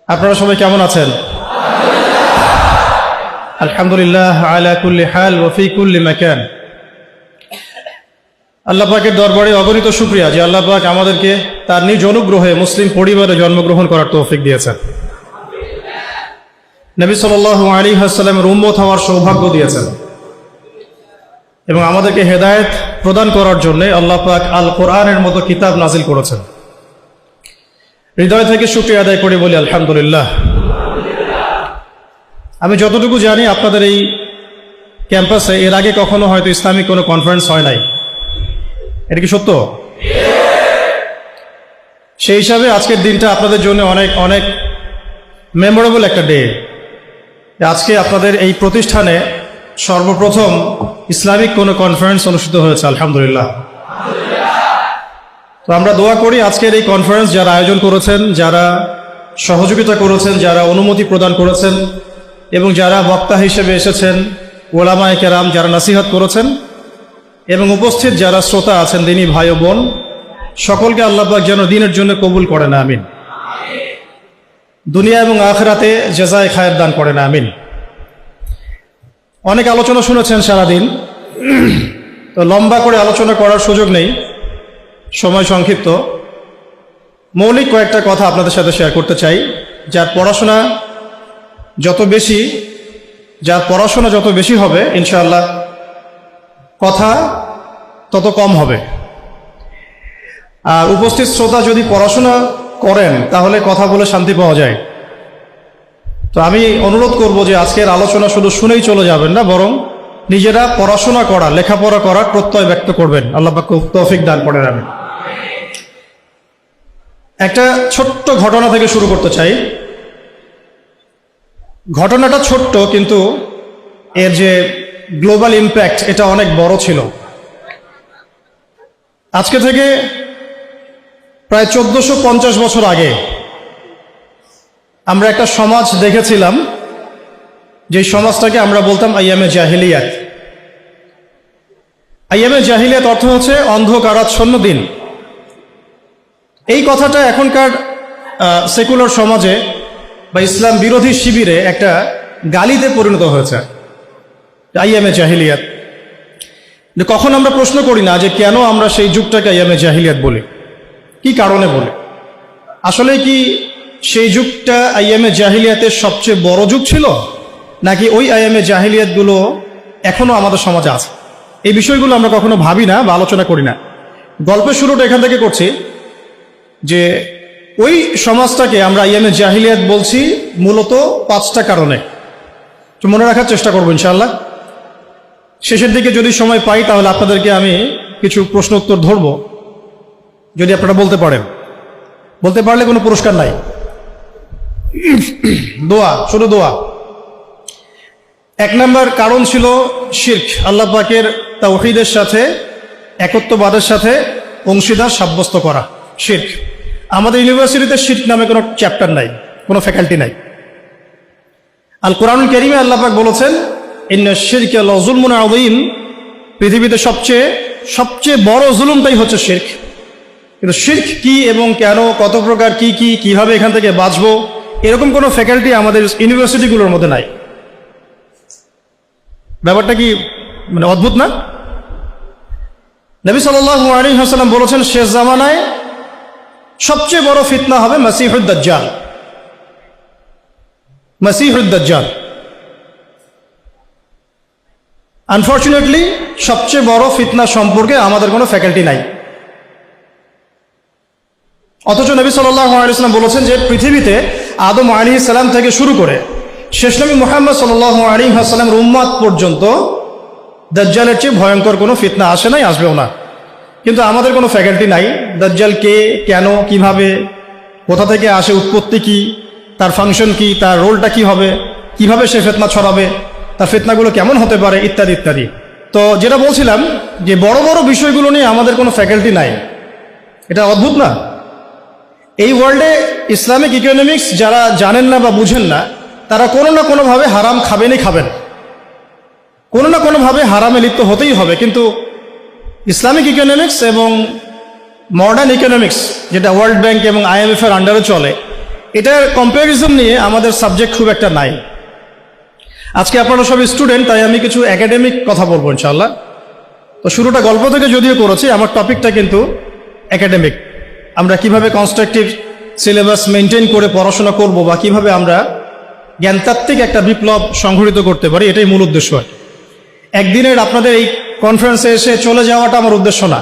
আপনারা সবাই কেমন আছেন? আলহামদুলিল্লাহ আলা কুল্লি হাল ওয়া ফি কুল্লি মাকান। আল্লাহ পাকের দরবারে অগণিত শুকরিয়া যে আল্লাহ পাক আমাদেরকে তার নিজ অনুগ্রহে মুসলিম পরিবারে জন্মগ্রহণ করার তৌফিক দিয়েছেন। নবী সাল্লাল্লাহু আলাইহি ওয়াসাল্লামের উম্মত হওয়ার সৌভাগ্য দিয়েছেন এবং আমাদেরকে হেদায়েত প্রদান করার জন্য আল্লাহ পাক আল কোরআনের মতো কিতাব নাজিল করেছেন। হৃদয় থেকে শুকরিয়া আদায় করে বলি আলহামদুলিল্লাহ। আমি যতটুকু জানি আপনাদের এই ক্যাম্পাসে এর আগে কখনো হয়তো ইসলামিক কোনো কনফারেন্স হয় নাই, এটা কি সত্য? সেই হিসাবে আজকের দিনটা আপনাদের জন্য অনেক অনেক মেমোরেবল একটা ডে। আজকে আপনাদের এই প্রতিষ্ঠানে সর্বপ্রথম ইসলামিক কোনো কনফারেন্স অনুষ্ঠিত হয়েছে, আলহামদুলিল্লাহ। তো আমরা দোয়া করি আজকের এই কনফারেন্স যারা আয়োজন করেছেন, যারা সহযোগিতা করেছেন, যারা অনুমতি প্রদান করেছেন এবং যারা বক্তা হিসেবে এসেছেন, ওলামায়ে কেরাম যারা নসিহত করেছেন এবং উপস্থিত যারা শ্রোতা আছেন দিনী ভাই ও বোন, সকলকে আল্লাহ পাক যেন দিনের জন্য কবুল করেন, আমিন। দুনিয়া এবং আখিরাতে জাযায়ে খায়ের দান করেন, আমিন। অনেক আলোচনা শুনেছেন সারাদিন, তো লম্বা করে আলোচনা করার সুযোগ নেই, সময় সংক্ষিপ্ত। মৌলিক কয়েকটা কথা আপনাদের সাথে শেয়ার করতে চাই। যার পড়াশোনা যত বেশি হবে ইনশাআল্লাহ কথা তত কম হবে। আর উপস্থিত শ্রোতা যদি পড়াশোনা করেন তাহলে কথা বলে শান্তি পাওয়া যায়। তো আমি অনুরোধ করব যে আজকের আলোচনা শুধু শুনেই চলে যাবেন না, বরং নিজেরা পড়াশোনা করা, লেখাপড়া করার প্রত্যয় ব্যক্ত করবেন। আল্লাহ পাক তৌফিক দান করেন, আমিন। একটা ছোট্ট ঘটনা থেকে শুরু করতে চাই। ঘটনাটা ছোট্ট কিন্তু এর যে গ্লোবাল ইম্প্যাক্ট এটা অনেক বড় ছিল। আজকে থেকে প্রায় 1450 বছর আগে আমরা একটা সমাজ দেখেছিলাম, যে সমাজটাকে আমরা বলতাম আইয়ামে জাহিলিয়াত। আইয়ামে জাহিলিয়াত অর্থ হচ্ছে অন্ধকারাচ্ছন্ন দিন। এই কথাটা এখনকার সেকুলার সমাজে বা ইসলাম বিরোধী শিবিরে একটা গালিতে পরিণত হয়েছে, আইয়ামে জাহিলিয়াত। কখন আমরা প্রশ্ন করি না যে কেন আমরা সেই যুগটাকে আইয়ামে জাহিলিয়াত বলি, কি কারণে বলি? আসলে কি সেই যুগটা আইয়ামে জাহিলিয়াতের সবচেয়ে বড় যুগ ছিল, নাকি ওই আইয়ামে জাহিলিয়াতগুলো এখনো আমাদের সমাজে আছে? এই বিষয়গুলো আমরা কখনো ভাবি না বা আলোচনা করি না। গল্পের শুরুটা এখান থেকে করছি যে ওই সমাজটাকে আমরা আইয়ামে জাহিলিয়াত বলছি মূলত 5টা কারণে। তো মনে রাখার চেষ্টা করবো ইনশাআল্লাহ। শেষের দিকে যদি সময় পাই তাহলে আপনাদেরকে আমি কিছু প্রশ্ন উত্তর ধরব, যদি আপনারা বলতে পারেন। বলতে পারলে কোনো পুরস্কার নাই, দোয়া, শুধু দোয়া। 1 নম্বর কারণ ছিল শিরক, আল্লাহ পাকের তাওহীদের সাথে, একত্ববাদের সাথে অংশীদার সাব্যস্ত করা, শিরক। আমাদের ইউনিভার্সিটিতে শিরক নামে কোনো চ্যাপ্টার নাই, কোনো ফ্যাকাল্টি নাই। আল কোরআনুল কারীমে আল্লাহ পাক বলেছেন ইন্নাশ শিরকা লাযুলমুন আযীম, পৃথিবীতে সবচেয়ে বড় জুলুমটাই হচ্ছে শিরক। কিন্তু শিরক কি এবং কেন, কত প্রকার, কিভাবে এখান থেকে বাঁচবো, এরকম কোনো ফ্যাকাল্টি আমাদের ইউনিভার্সিটিগুলোর মধ্যে নাই। ব্যাপারটা কি মানে অদ্ভুত না? নবী সাল্লাল্লাহু আলাইহি ওয়াসাল্লাম বলেছেন শেষ জামানায় সবচেয়ে বড় ফিতনা হবে মাসিহুদ দাজ্জাল। মাসিহুদ দাজ্জাল আনফরচুনেটলি সবচেয়ে বড় ফিতনা সম্পর্কে আমাদের কোনো ফ্যাকাল্টি নাই। অথচ নবী সাল্লাল্লাহু আলাইহি ওয়াসাল্লাম বলেছেন যে পৃথিবীতে আদম আলাইহিস সালাম থেকে শুরু করে শেষ নবী মুহাম্মদ সাল্লাল্লাহু আলাইহি ওয়াসাল্লামের উম্মত পর্যন্ত দাজ্জালের চেয়ে ভয়ঙ্কর কোনো ফিতনা আসে নাই, আসবেও না। কিন্তু আমাদের কোনো ফ্যাকাল্টি নাই। দাজ্জাল কে, কেন, কিভাবে, কোথা থেকে আসে, উৎপত্তি কি, তার ফাংশন কি, তার রোলটা কি হবে, কিভাবে সে ফিতনা ছড়াবে, তার ফিতনাগুলো কেমন হতে পারে, ইত্যাদি ইত্যাদি। তো যেটা বলছিলাম যে বড় বড় বিষয়গুলো নিয়ে আমাদের কোনো ফ্যাকাল্টি নাই। এটা অদ্ভুত না? এই ওয়ার্ল্ডে ইসলামিক ইকোনমিক্স যারা জানেন না বা বুঝেন না, তারা কোনো না কোনোভাবে হারাম খাবেনই খাবেন, কোনো না কোনোভাবে হারামে লিপ্ত হতেই হবে। কিন্তু ইসলামিক ইকোনমিক্স এবং মডার্ন ইকোনমিক্স, যেটা ওয়ার্ল্ড ব্যাংক এবং IMF এর আন্ডারে চলে, এটার কম্প্যারিজন নিয়ে আমাদের সাবজেক্ট খুব একটা নাই। আজকে আপনারা সব স্টুডেন্ট, তাই আমি কিছু একাডেমিক কথা বলবো ইনশাআল্লাহ। তো শুরুটা গল্প থেকে যদিও করেছি, আমার টপিকটা কিন্তু একাডেমিক। আমরা কিভাবে কনস্ট্রাকটিভ সিলেবাস মেনটেন করে পড়াশোনা করব বা কিভাবে আমরা জ্ঞানতাত্ত্বিক একটা বিপ্লব সংঘটিত করতে পারি, এটাই মূল উদ্দেশ্য। একদিনের আপনাদের এই কনফারেন্সে এসে চলে যাওয়াটা আমার উদ্দেশ্য না।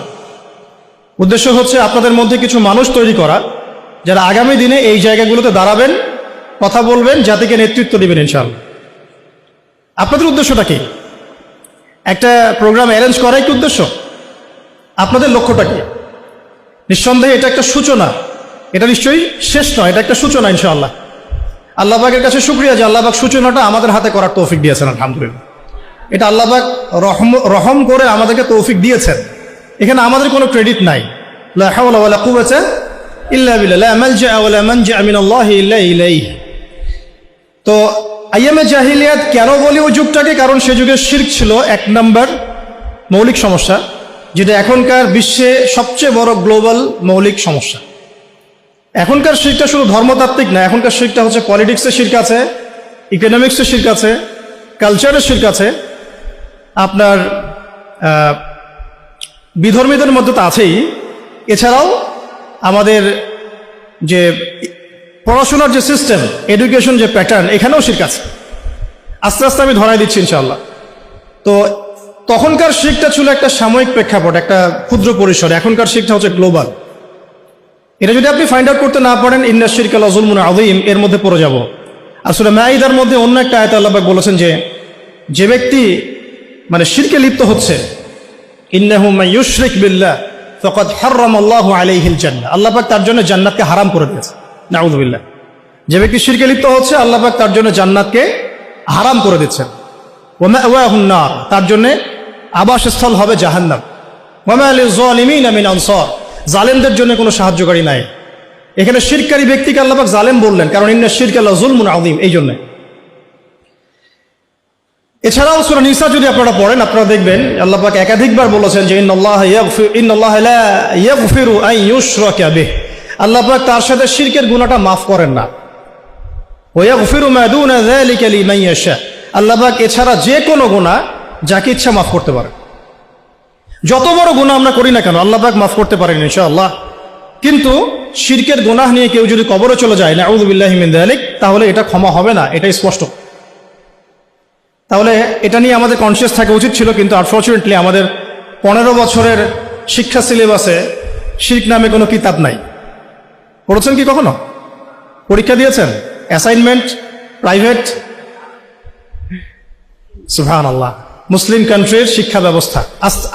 উদ্দেশ্য হচ্ছে আপনাদের মধ্যে কিছু মানুষ তৈরি করা, যারা আগামী দিনে এই জায়গাগুলোতে দাঁড়াবেন, কথা বলবেন, জাতিকে নেতৃত্ব দিবেন ইনশাআল্লাহ। আপনাদের উদ্দেশ্যটা কি? একটা প্রোগ্রাম অ্যারেঞ্জ করাই কি উদ্দেশ্য? আপনাদের লক্ষ্যটা কি? নিঃসন্দেহে এটা একটা সূচনা, এটা নিশ্চয়ই শেষ নয়, এটা একটা সূচনা ইনশাআল্লাহ। আল্লাহ পাকের কাছে শুকরিয়া যে আল্লাহ পাক সূচনাটা আমাদের হাতে করার তৌফিক দিয়েছেন, আলহামদুলিল্লাহ। এটা আল্লাহ পাক রহম করে আমাদেরকে তৌফিক দিয়েছেন, এখানে আমাদের কোনো ক্রেডিট নাই। লা হাওলা ওয়ালা কুওয়াতা ইল্লা বিল্লাহ, লা মালজা ওয়ালা মানজা মিনাল্লাহি ইল্লা ইলাইহি। তো আইয়ামে জাহিলিয়াত কেন বলি ওই যুগটাকে? কারণ সে যুগে শিরক ছিল এক নাম্বার মৌলিক সমস্যা, যেটা এখনকার বিশ্বে সবচেয়ে বড় গ্লোবাল মৌলিক সমস্যা। এখনকার শিরকটা শুধু ধর্মতাত্ত্বিক না, এখনকার শিরকটা হচ্ছে পলিটিক্সের শিরক আছে, ইকোনমিক্সের শিরক আছে, কালচারের শিরক আছে, আপনার বিধর্মীদের মধ্যে তো আছেই। এছাড়াও আমাদের যে পড়াশোনার যে সিস্টেম, এডুকেশন যে প্যাটার্ন, এখানেও শিরক আছে। আস্তে আস্তে আমি ধরাই দিচ্ছি ইনশাআল্লাহ। তো তখনকার শিরকটা ছিল একটা সাময়িক প্রেক্ষাপট, একটা ক্ষুদ্র পরিসরে। এখনকার শিরকটা হচ্ছে গ্লোবাল। এটা যদি আপনি ফাইন্ড আউট করতে না পারেন, ইন্না শিরকা লাযুলমুন আযীম, এর মধ্যে পড়ে যাব। আর সূরা মাঈদার মধ্যে অন্য একটা আয়াতে আল্লাহ পাক বলেছেন যে ব্যক্তি মানে শিরকে লিপ্ত হচ্ছে, ইন্নাহু মান ইউশরিক বিল্লাহ ফাকাদ হারামাল্লাহু আলাইহিল জান্নাহ, আল্লাহ পাক তার জন্য জান্নাতকে হারাম করে দিয়েছে। নাউযু বিল্লাহ। যে ব্যক্তি শিরকে লিপ্ত হচ্ছে, আল্লাহ পাক তার জন্য জান্নাতকে হারাম করে দিচ্ছেন। ওয়া মাওয়াহুন নার, তার জন্য আবাসস্থল হবে জাহান্নাম। ওয়া মা লিয-যালিমিনা মিন আনসার, জালেমদের জন্য কোনো সাহায্যকারী নাই। এখানে শিরকারী ব্যক্তিকে আল্লাহ পাক জালেম বললেন, কারণ ইন্না শিরকা লাযুলমুন আযীম, এই জন্য। এছাড়াও সূরা নিসা যদি আপনারা পড়েন, আপনারা দেখবেন আল্লাহ পাক একাধিকবার বলেছেন যে ইন্নাল্লাহা লা ইয়াগফিরু আন ইউশরাকা বিহি, আল্লাহ পাক তার সাথে শিরকের গুনাহটা মাফ করেন না। ওয়া ইয়াগফিরু মা দুনা যালিকা লিমান ইয়াশা, আল্লাহ পাক এছাড়া যে কোনো গুনাহ যাকে ইচ্ছা মাফ করতে পারেন। যত বড় গুনাহ আমরা করি না কেন, আল্লাহ পাক মাফ করতে পারেন ইনশাআল্লাহ। কিন্তু শিরকের গুনাহ নিয়ে কেউ যদি কবরে চলে যায়, নাউযু বিল্লাহি মিন যালিক, তাহলে এটা ক্ষমা হবে না, এটাই স্পষ্ট। তাহলে এটা নিয়ে আমাদের কনসিয়াস থাকা উচিত ছিল, কিন্তু আনফর্চুনেটলি আমাদের 15 বছরের শিক্ষা সিলেবাসে শিরক নামে কোনো কিতাব নাই। পড়েছেন কি কখনো? পরীক্ষা দিয়েছেন? Assignment private? সুবহানাল্লাহ। মুসলিম কান্ট্রির শিক্ষা ব্যবস্থা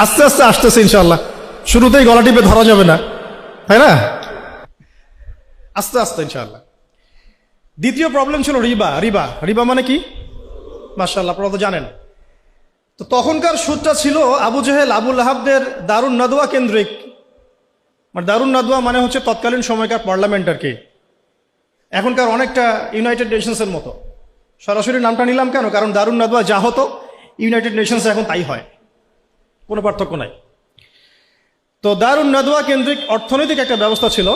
আস্তে আস্তে আসতেছে ইনশাআল্লাহ। শুরুতেই গলা টিপে ধরা যাবে না, তাই না? আস্তে আস্তে ইনশাআল্লাহ। দ্বিতীয় প্রবলেম ছিল রিবা। রিবা রিবা মানে কি? মাশাআল্লাহ, আপনারা তো জানেন। তো তখনকার সুদটা ছিল আবু জেহেল, আবু লাহাবদের দারুন নাদওয়া কেন্দ্রিক। মানে দারুন নাদওয়া মানে হচ্ছে তৎকালীন সময়কার পার্লামেন্ট আর কি। এখনকার অনেকটা ইউনাইটেড নেশনসের মতো। সরাসরি নামটা নিলাম কেন? কারণ দারুন নাদওয়া যা হতো ইউনাইটেড নেশনস এখন তাই হয়, কোনো পার্থক্য নাই। তো দারুন নাদওয়া কেন্দ্রিক অর্থনৈতিক একটা ব্যবস্থা ছিল।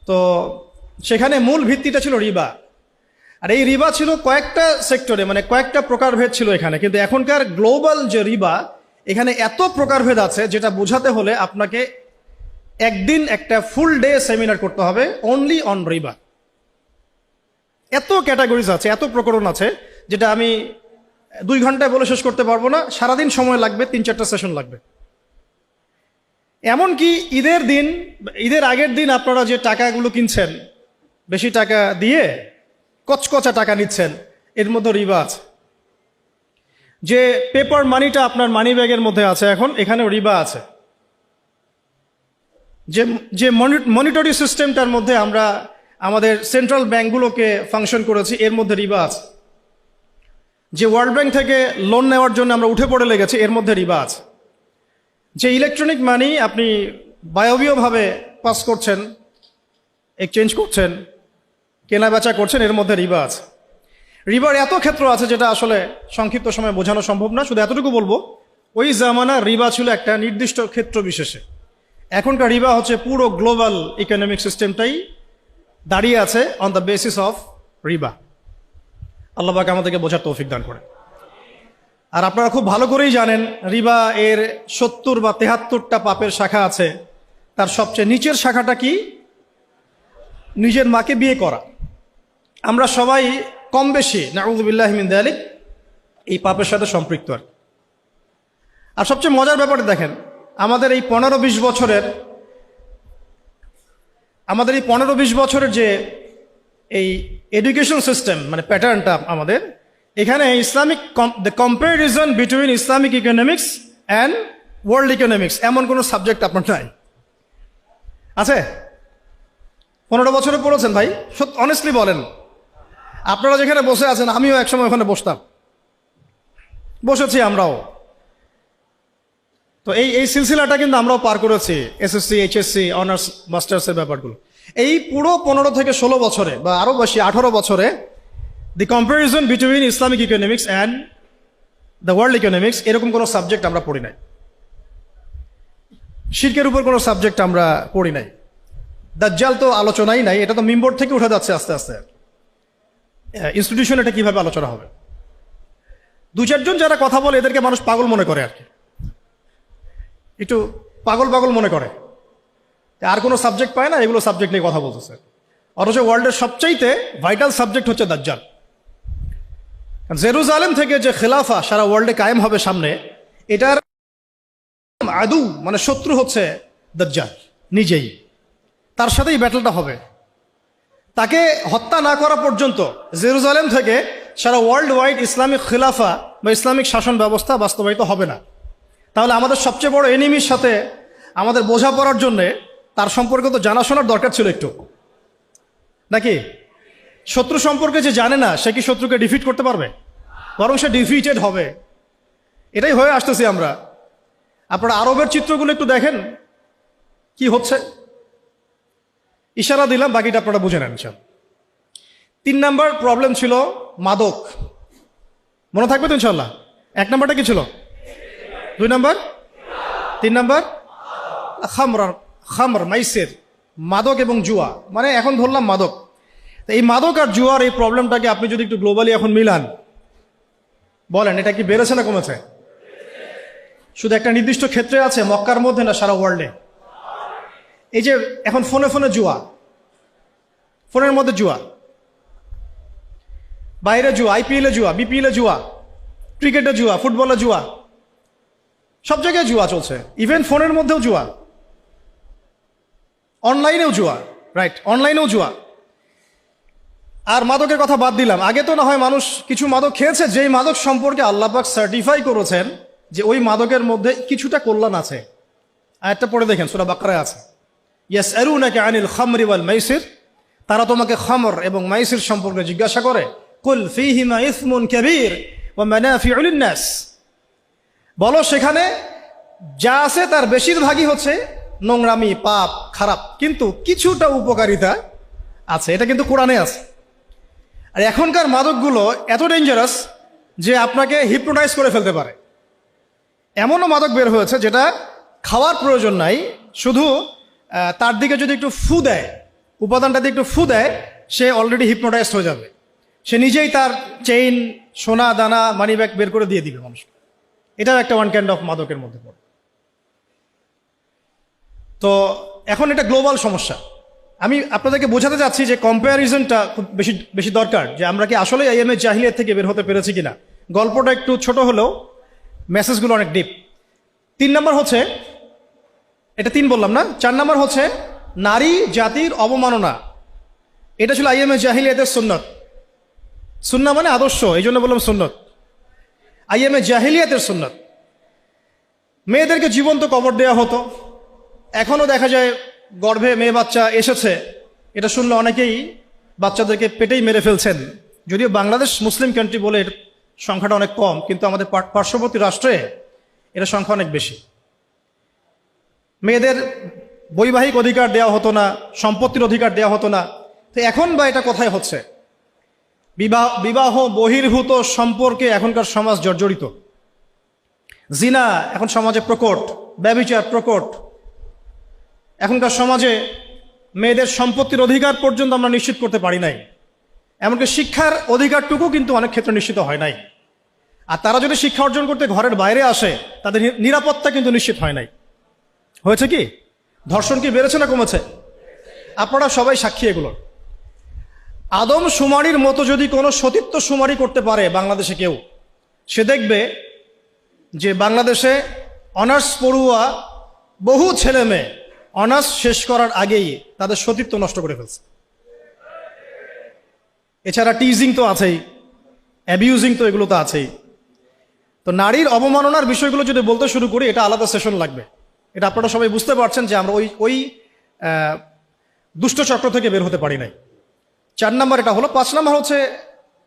তো সেখানে মূল ভিত্তিটা ছিল রিবা। আর এই রিবা ছিল কয়েকটা সেক্টরে, মানে কয়েকটা প্রকারভেদ ছিল এখানে। কিন্তু এখনকার গ্লোবাল যে রিবা, এখানে এত প্রকারভেদ আছে যেটা বোঝাতে হলে আপনাকে একদিন একটা ফুল ডে সেমিনার করতে হবে অনলি অন রিবা। এত ক্যাটাগরিজ আছে, এত প্রকরণ আছে, যেটা আমি 2 ঘন্টায় বলে শেষ করতে পারবো না। সারাদিন সময় লাগবে, 3-4টা সেশন লাগবে। এমনকি ঈদের আগের দিন আপনারা যে টাকাগুলো কিনছেন, বেশি টাকা দিয়ে কচকচা টাকা নিচ্ছেন, এর মধ্যে রিবা আছে। যে পেপার মানিটা আপনার মানি ব্যাগের মধ্যে আছে এখন, এখানেও রিবা আছে। যে মনিটরি সিস্টেমটার মধ্যে আমরা আমাদের সেন্ট্রাল ব্যাংকগুলোকে ফাংশন করেছি, এর মধ্যে রিবা আছে। যে ওয়ার্ল্ড ব্যাংক থেকে লোন নেওয়ার জন্য আমরা উঠে পড়ে লেগেছি, এর মধ্যে রিবা আছে। যে ইলেকট্রনিক মানি আপনি বায়বীয়ভাবে পাস করছেন, এক্সচেঞ্জ করছেন, কেনা বেচা করছেন, এর মধ্যে রিবা আছে। রিবার এত ক্ষেত্র আছে যেটা আসলে সংক্ষিপ্ত সময়ে বোঝানো সম্ভব না। শুধু এতটুকু বলবো, ওই জামানা রিবা ছিল একটা নির্দিষ্ট ক্ষেত্র বিশেষে। এখনকার রিবা হচ্ছে পুরো গ্লোবাল ইকোনমিক সিস্টেমটাই দাঁড়িয়ে আছে অন দ্য বেসিস অফ রিবা। আল্লাহ পাক আমাদেরকে বোঝার তৌফিক দান করে। আর আপনারা খুব ভালো করেই জানেন রিবা এর 70 বা 73টা পাপের শাখা আছে। তার সবচেয়ে নিচের শাখাটা কি? নিজের মাকে বিয়ে করা। আমরা সবাই কম বেশি নাউযুবিল্লাহি মিন যালিক এই পাপের সাথে সম্পৃক্ত। আর সবচেয়ে মজার ব্যাপারটা দেখেন, আমাদের এই 15-20 বছরের যে এই এডুকেশন সিস্টেম মানে প্যাটার্নটা আমাদের এখানে Islamic the comparison between Islamic economics and world economics এমন কোনো সাবজেক্ট আপনার নাই আছে? 15 বছরে পড়েছেন ভাই? অনেস্টলি বলেন। আপনারা যেখানে বসে আছেন আমিও একসময় ওখানে বসতাম, বসেছি আমরাও। তো এই সিলসিলাটা কিন্তু আমরাও পার করেছি, এসএসসি এইচএসসি অনার্স মাস্টার্সের ব্যাপারগুলো। এই পুরো 15 থেকে 16 বছরে বা আরও বেশি 18 বছরে the comparison between Islamic economics and the world economics এরকম কোনো সাবজেক্ট আমরা পড়ি নাই। শিরকের উপর কোনো সাবজেক্ট আমরা পড়ি নাই। দাজ্জাল তো আলোচনাই নাই, এটা তো মিম্বর থেকে উঠে যাচ্ছে আস্তে আস্তে। ইনস্টিটিউশন এটা কিভাবে আলোচনা হবে? 2-4 জন যারা কথা বলে এদেরকে মানুষ পাগল মনে করে, আর কি একটু পাগল পাগল মনে করে, আর কোনো সাবজেক্ট পায় না, এগুলো সাবজেক্ট নিয়ে কথা বলতেছে। অথচ ওয়ার্ল্ডের সবচাইতে ভাইটাল সাবজেক্ট হচ্ছে দাজ্জাল। জেরুজালেম থেকে যে খেলাফা সারা ওয়ার্ল্ডে কায়েম হবে সামনে, এটার আদু মানে শত্রু হচ্ছে দাজ্জাল নিজেই। তার সাথেই ব্যাটলটা হবে। তাকে হত্যা না করা পর্যন্ত জেরুজালেম থেকে সারা ওয়ার্ল্ড ওয়াইড ইসলামিক খিলাফা বা ইসলামিক শাসন ব্যবস্থা বাস্তবায়িত হবে না। তাহলে আমাদের সবচেয়ে বড় এনিমির সাথে আমাদের বোঝাপড়ার জন্যে তার সম্পর্কে তো জানাশোনার দরকার ছিল একটু, নাকি? শত্রু সম্পর্কে যে জানে না সে কি শত্রুকে ডিফিট করতে পারবে? বরং সে ডিফিটেড হবে। এটাই হয়ে আসতেছি আমরা। আপনারা আরবের চিত্রগুলো একটু দেখেন কি হচ্ছে। ইশারা দিলাম, বাকিটা আপনারা বুঝে নেন। 3 নাম্বার প্রবলেম ছিল মাদক। মনে থাকবে তো ইনশাল্লাহ? 1 নাম্বারটা কি ছিল? 2 নাম্বার? 3 নাম্বার খামর মাইসির, মাদক এবং জুয়া। মানে এখন ধরলাম মাদক। এই মাদক আর জুয়ার এই প্রবলেমটাকে আপনি যদি একটু গ্লোবালি এখন মিলান, বলেন এটা কি বেড়েছে না কমেছে? শুধু একটা নির্দিষ্ট ক্ষেত্রে আছে মক্কার মধ্যে না সারা ওয়ার্ল্ডে? এই যে এখন ফোনে ফোনে জুয়া, ফোনের মধ্যে জুয়া, বাইরে জুয়া, আইপিএলে জুয়া, বিপিএলে জুয়া, ক্রিকেটে জুয়া, ফুটবলে জুয়া, সব জায়গায় জুয়া চলছে। ইভেন ফোনের মধ্যেও জুয়া, অনলাইনেও জুয়া, রাইট, অনলাইনেও জুয়া। আর মাদকের কথা বাদ দিলাম। আগে তো না হয় মানুষ কিছু মাদক খেয়েছে, যেই মাদক সম্পর্কে আল্লাহ পাক সার্টিফাই করেছেন যে ওই মাদকের মধ্যে কিছুটা কল্যাণ আছে। আয়াতটা পড়ে দেখেন, সূরা বাকারায় আছে, ইয়াসআলুনাকা আনিল খামরি ওয়াল মাইসির, তারা তোমাকে খামর এবং মাইসির সম্পর্কে জিজ্ঞাসা করে। কুল ফীহিমা ইসমুন কাবীর ওয়া মানাফিউ লিন-নাস, বলো সেখানে যা আছে তার বেশিরভাগই হচ্ছে নোংরামি, পাপ, খারাপ, কিন্তু কিছুটা উপকারিতা আছে। এটা কিন্তু কোরআনে আছে। আর এখনকার মাদকগুলো এত ডেঞ্জারাস যে আপনাকে হিপনোটাইজ করে ফেলতে পারে। এমনও মাদক বের হয়েছে যেটা খাওয়ার প্রয়োজন নাই, শুধু তার দিকে যদি একটু ফু দেয়, উপাদানটা দিয়ে একটু ফু দেয়, সে অলরেডি হিপনোটাইজড হয়ে যাবে। সে নিজেই তার চেইন, সোনা দানা, মানি ব্যাগ বের করে দিয়ে দিবে মানুষকে। এটাও একটা ওয়ান কাইন্ড অফ মাদকের মধ্যে পড়ে। তো এখন এটা গ্লোবাল সমস্যা। আমি আপনাদেরকে বোঝাতে চাচ্ছি যে কম্প্যারিজনটা খুব বেশি বেশি দরকার, যে আমরা কি আসলে আইএমএ জাহিলিয়াত থেকে বের হতে পেরেছি কিনা। গল্পটা একটু ছোট হলেও মেসেজগুলো অনেক ডিপ। 3 নাম্বার হচ্ছে, এটা 3 বললাম না, 4 নাম্বার হচ্ছে নারী জাতির অবমাননা। এটা ছিল আইএমএ জাহিলিয়াতের সুন্নত। সুন্নাহ মানে আদর্শ, এই জন্য বললাম সুন্নত। আইএমএ জাহিলিয়াতের সুন্নত। মেয়েদেরকে জীবন্ত কবর দেওয়া হতো। এখনও দেখা যায় গর্ভে মেয়ে বাচ্চা এসেছে, এটা শুনলে অনেকেই বাচ্চাদেরকে পেটেই মেরে ফেলছেন। যদিও বাংলাদেশ মুসলিম কান্ট্রি বলে এর সংখ্যাটা অনেক কম, কিন্তু আমাদের পার্শ্ববর্তী রাষ্ট্রে এটা সংখ্যা অনেক বেশি। মেয়েদের বৈবাহিক অধিকার দেওয়া হতো না, সম্পত্তির অধিকার দেওয়া হতো না। তো এখন বা এটা কোথায় হচ্ছে? বিবাহ বহির্ভূত সম্পর্কে এখনকার সমাজ জর্জরিত। জিনা এখন সমাজে প্রকট, ব্যভিচার প্রকট। এখনকার সমাজে মেয়েদের সম্পত্তির অধিকার পর্যন্ত আমরা নিশ্চিত করতে পারি নাই, এমনকি শিক্ষার অধিকারটুকু কিন্তু অনেক ক্ষেত্রে নিশ্চিত হয় নাই। আর তারা যদি শিক্ষা অর্জন করতে ঘরের বাইরে আসে, তাদের নিরাপত্তা কিন্তু নিশ্চিত হয় নাই। হয়েছে কি? ধর্ষণ কি বেড়েছে না কমেছে? আপনারা সবাই সাক্ষী এগুলো। আদম শুমারির মতো যদি কোনো সতীত্ব শুমারি করতে পারে বাংলাদেশে কেউ, সে দেখবে যে বাংলাদেশে অনার্স পড়ুয়া বহু ছেলে মেয়ে অনার্স শেষ করার আগেই তাদের সতীত্ব নষ্ট করে ফেলছে। এছাড়া টিজিং তো আছেই, অ্যাবিউজিং তো এগুলো তো আছেই। তো নারীর অবমাননার বিষয়গুলো যদি বলতে শুরু করি, এটা আলাদা সেশন লাগবে। এটা আপনারা সবাই বুঝতে পারছেন যে আমরা ওই দুষ্ট চক্র থেকে বের হতে পারি নাই। 4 নম্বর এটা হলো। 5 নম্বর হচ্ছে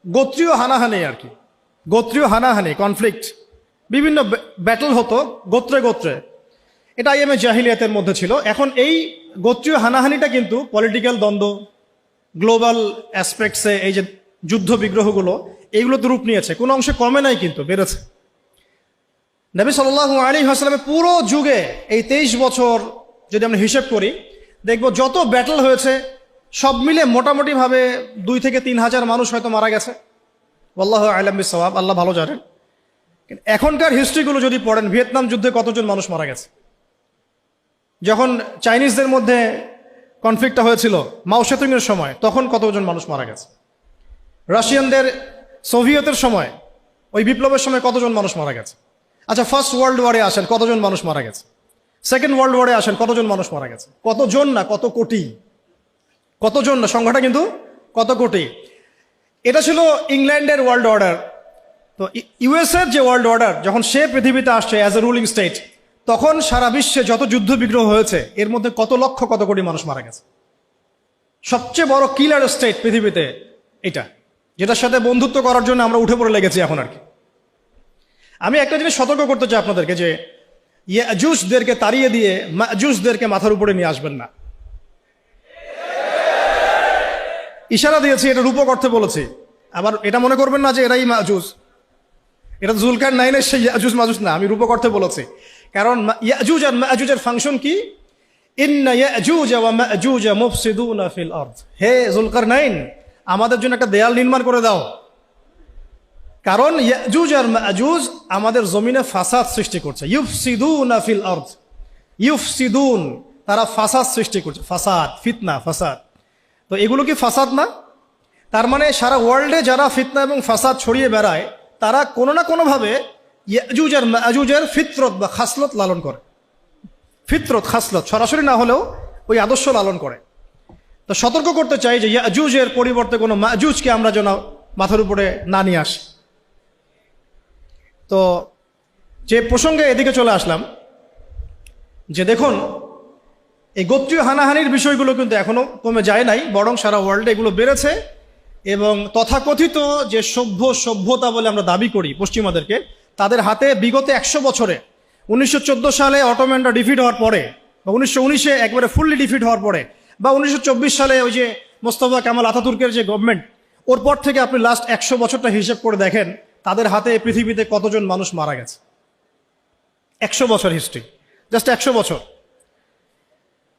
গোত্রীয় হানাহানি আর কি, গোত্রীয় হানাহানি, কনফ্লিক্ট, বিভিন্ন ব্যাটল হতো গোত্রে গোত্রে। এটা আইএমএ জাহিলিয়াতের মধ্যে ছিল। এখন এই গোত্রীয় হানাহানিটা কিন্তু পলিটিক্যাল দ্বন্দ্ব, গ্লোবাল অ্যাসপেক্টসে এই যে যুদ্ধ বিগ্রহগুলো, এইগুলোতে রূপ নিয়েছে, কোনো অংশে কমে নাই, কিন্তু বেড়েছে। নবী সাল্লাল্লাহু আলাইহি ওয়াসাল্লামের পুরো যুগে এই 23 বছর যদি আমরা হিসেব করি, দেখব যত ব্যাটল হয়েছে সব মিলে মোটামুটিভাবে 2 থেকে 3 হাজার মানুষ হয়তো মারা গেছে। আল্লাহু আ'লাম বিস-সাওয়াব, আল্লাহ ভালো জানেন। এখনকার হিস্ট্রিগুলো যদি পড়েন, ভিয়েতনাম যুদ্ধে কতজন মানুষ মারা গেছে, যখন চাইনিজদের মধ্যে কনফ্লিক্টটা হয়েছিল মাও সেতুংয়ের সময়, তখন কতজন মানুষ মারা গেছে, রাশিয়ানদের সোভিয়েতের সময় ওই বিপ্লবের সময় কতজন মানুষ মারা গেছে। আচ্ছা, ফার্স্ট ওয়ার্ল্ড ওয়ারে আসেন, কতজন মানুষ মারা গেছে। সেকেন্ড ওয়ার্ল্ড ওয়ারে আসেন, কতজন মানুষ মারা গেছে। কতজন না, কত কোটি, কতজন না, সংখ্যাটা কিন্তু কত কোটি। এটা ছিল ইংল্যান্ডের ওয়ার্ল্ড অর্ডার। তো ইউএসএর যে ওয়ার্ল্ড অর্ডার, যখন সে পৃথিবীতে আসছে অ্যাজ এ রুলিং স্টেট, তখন সারা বিশ্বে যত যুদ্ধ বিগ্রহ হয়েছে এর মধ্যে কত লক্ষ কত কোটি মানুষ মারা গেছে। সবচেয়ে বড় কিলার স্টেট পৃথিবীতে এটা, যেটার সাথে বন্ধুত্ব করার জন্য আমরা উঠে পড়ে লেগেছি এখন আর কি। আমি একটা জিনিস সতর্ক করতে চাই আপনাদেরকে, যে ইয়াজুজদেরকে তাড়িয়ে দিয়ে মাজুজদেরকে মাথার উপরে নিয়ে আসবেন না। ইশারা দিয়েছি, এটা রূপক অর্থে বলেছি। আবার এটা মনে করবেন না যে এরাই মাজুজ, এটা জুলকার নাইনের সেই ইয়াজুজ মাজুজ না, আমি রূপক অর্থে বলেছি। কারণ ইয়াজুজ আর মাজুজের ফাংশন কি? ইন্না ইয়াজুজ ওয়া মাজুজ মুফসিদুনা ফিল আরদ। হে জুলকার নাইন, আমাদের জন্য একটা দেয়াল নির্মাণ করে দাও, কারণ ইয়াজুজ আর মাজুজ আমাদের জমিনে ফাসাদ সৃষ্টি করছে। ইউফসিদুনা ফিল আরদ, ইউফসিদুন, তারা ফাসাদ সৃষ্টি করছে, ফাসাদ, ফিতনা, ফাসাদ। তো এগুলো কি ফাসাদ না? তার মানে সারা ওয়ার্ল্ডে যারা ফিতনা এবং ফাসাদ ছড়িয়ে বেড়ায়, তারা কোনো না কোনোভাবে ইয়াজুজ আর মাজুজের ফিতরত বা খাসলত লালন করে। ফিতরত, খাসলত সরাসরি না হলেও ওই আদর্শ লালন করে। তো সতর্ক করতে চাই যে ইয়াজুজের পরিবর্তে কোনো মাজুজকে আমরা যেন মাথার উপরে না নিয়ে আসি। তো যে প্রসঙ্গে এদিকে চলে আসলাম, যে দেখুন এই গোত্রীয় হানাহানির বিষয়গুলো কিন্তু এখনো কমে যায় নাই, বরং সারা ওয়ার্ল্ডে এগুলো বেড়েছে। এবং তথাকথিত যে সভ্যতা বলে আমরা দাবি করি পশ্চিমাদেরকে, তাদের হাতে বিগত 100 বছরে 1914 সালে অটোম্যানরা ডিফিট হওয়ার পরে, বা 1919-এ একবারে ফুললি ডিফিট হওয়ার পরে, বা 1924 সালে ওই যে মোস্তফা কামাল আতাতুর্কের যে গভর্নমেন্ট, ওর পর থেকে আপনি লাস্ট 100 বছরটা হিসেব করে দেখেন, তাদের হাতে পৃথিবীতে কতজন মানুষ মারা গেছে। 100 বছর হিস্ট্রি, জাস্ট 100 বছর।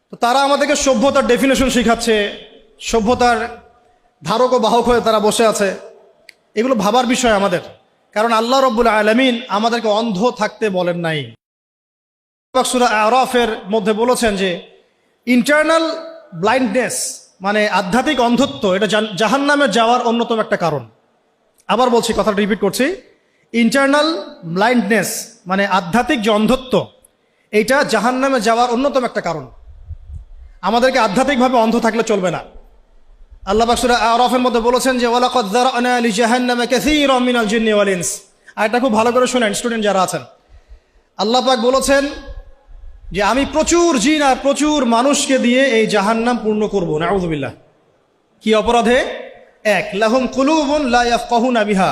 তো তারা আমাদেরকে সভ্যতার ডেফিনেশন শেখাচ্ছে, সভ্যতার ধারক ও বাহক হয়ে তারা বসে আছে। এগুলো ভাবার বিষয় আমাদের, কারণ আল্লাহ রব্বুল আলামিন আমাদেরকে অন্ধ থাকতে বলেন নাই। সূরা আরাফের মধ্যে বলেছেন যে ইন্টারনাল ব্লাইন্ডনেস মানে আধ্যাত্মিক অন্ধত্ব, এটা জাহান্নামে যাওয়ার অন্যতম একটা কারণ। আবার বলছি, কথাটা রিপিট করছি, ইন্টারনাল ব্লাইন্ডনেস মানে আধ্যাত্মিক যে অন্ধত্ব, এইটা জাহান্নামে যাওয়ার অন্যতম একটা কারণ। আমাদেরকে আধ্যাত্মিকভাবে অন্ধ থাকলে চলবে না। আল্লাহ পাক সূরা আরাফের মধ্যে বলেছেন যে ওয়ালাকাদ যারানা লিজাহান্নামা কাসীরাম মিনাল জিন্নি ওয়াল ইনস। এটা খুব ভালো করে শুনেন স্টুডেন্ট যারা আছেন। আল্লাহ পাক বলেছেন যে আমি প্রচুর জিন আর প্রচুর মানুষকে দিয়ে এই জাহান্নাম পূর্ণ করব। নাউযুবিল্লাহ। কি অপরাধে? 1, লাহুম কুলুবুন লা ইয়াফকাহুনা বিহা,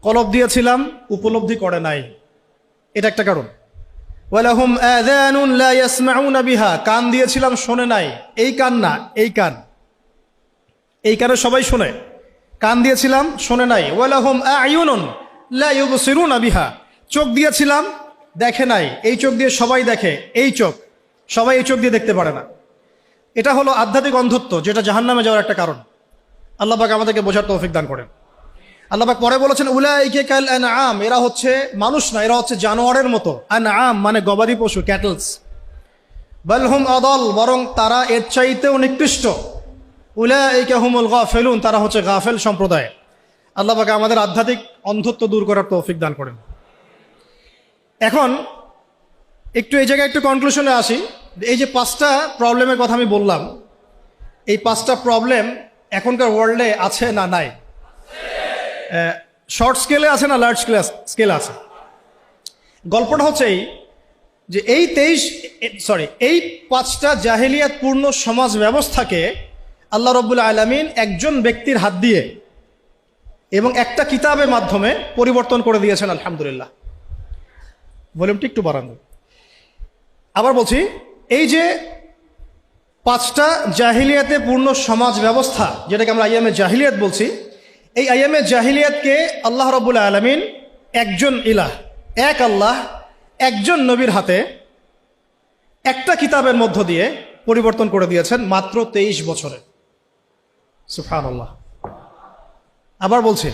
কলব দিয়েছিলাম উপলব্ধি করে নাই, এটা একটা কারণ। ওয়ালাহুম আযানুন লা ইয়াসমাউনা বিহা, কান দিয়েছিলাম শোনে নাই, এই কান না, এই কান, এই কানে সবাই শোনে, কান দিয়েছিলাম শোনে নাই। ওয়ালাহুম আ'য়ুনুন লা ইউবসিরুনা বিহা, চোখ দিয়েছিলাম দেখে নাই, এই চোখ দিয়ে সবাই দেখে, এই চোখ, সবাই এই চোখ দিয়ে দেখতে পারে না। এটা হলো আধ্যাত্মিক অন্ধত্ব, যেটা জাহান্নামে যাওয়ার একটা কারণ। আল্লাহ পাক আমাদেরকে বোঝার তৌফিক দান করেন। আল্লাহ পাক পরে বলেছেন উলাইকা কাল আনআম, এরা হচ্ছে মানুষ না, এরা হচ্ছে জানোয়ারের মতো। আনআম মানে গবাদি পশু, ক্যাটলস। বাল হুম আদাল, বরং তারা এর চাইতেও নিকৃষ্ট। উলাইকা হুমুল গাফিলুন, তারা হচ্ছে গাফেল সম্প্রদায়। আল্লাহ পাক আমাদের আধ্যাত্মিক অন্ধত্ব দূর করার তৌফিক দান করেন। এখন একটু এই জায়গায় একটু কনক্লুশনে আসি। এই যে 5টা প্রবলেমের কথা আমি বললাম, এই 5টা প্রবলেম এখনকার ওয়ার্ল্ডে আছে না নাই? শর্ট স্কেলে আছে না লার্জ স্কেলে আছে? গল্পটা হচ্ছে এই যে এই 5টা জাহেলিয়াত পূর্ণ সমাজ ব্যবস্থাকে আল্লাহ রাব্বুল আলামিন একজন ব্যক্তির হাত দিয়ে এবং একটা কিতাবের মাধ্যমে পরিবর্তন করে দিয়েছেন। আলহামদুলিল্লাহ। ভলিউমটি একটু বাড়ান। আবার বলছি, এই যে 5টা জাহিলিয়াতে পূর্ণ সমাজ ব্যবস্থা, যেটাকে আমরা আইয়ামে জাহিলিয়াত বলছি, এই আইয়ামে জাহিলিয়াতকে আল্লাহ রাব্বুল আলামিন একজন ইলাহ, এক আল্লাহ, একজন নবীর হাতে একটা কিতাবের মধ্য দিয়ে পরিবর্তন করে দিয়েছেন মাত্র 23 বছরে। সুবহানাল্লাহ। আবার বলছি,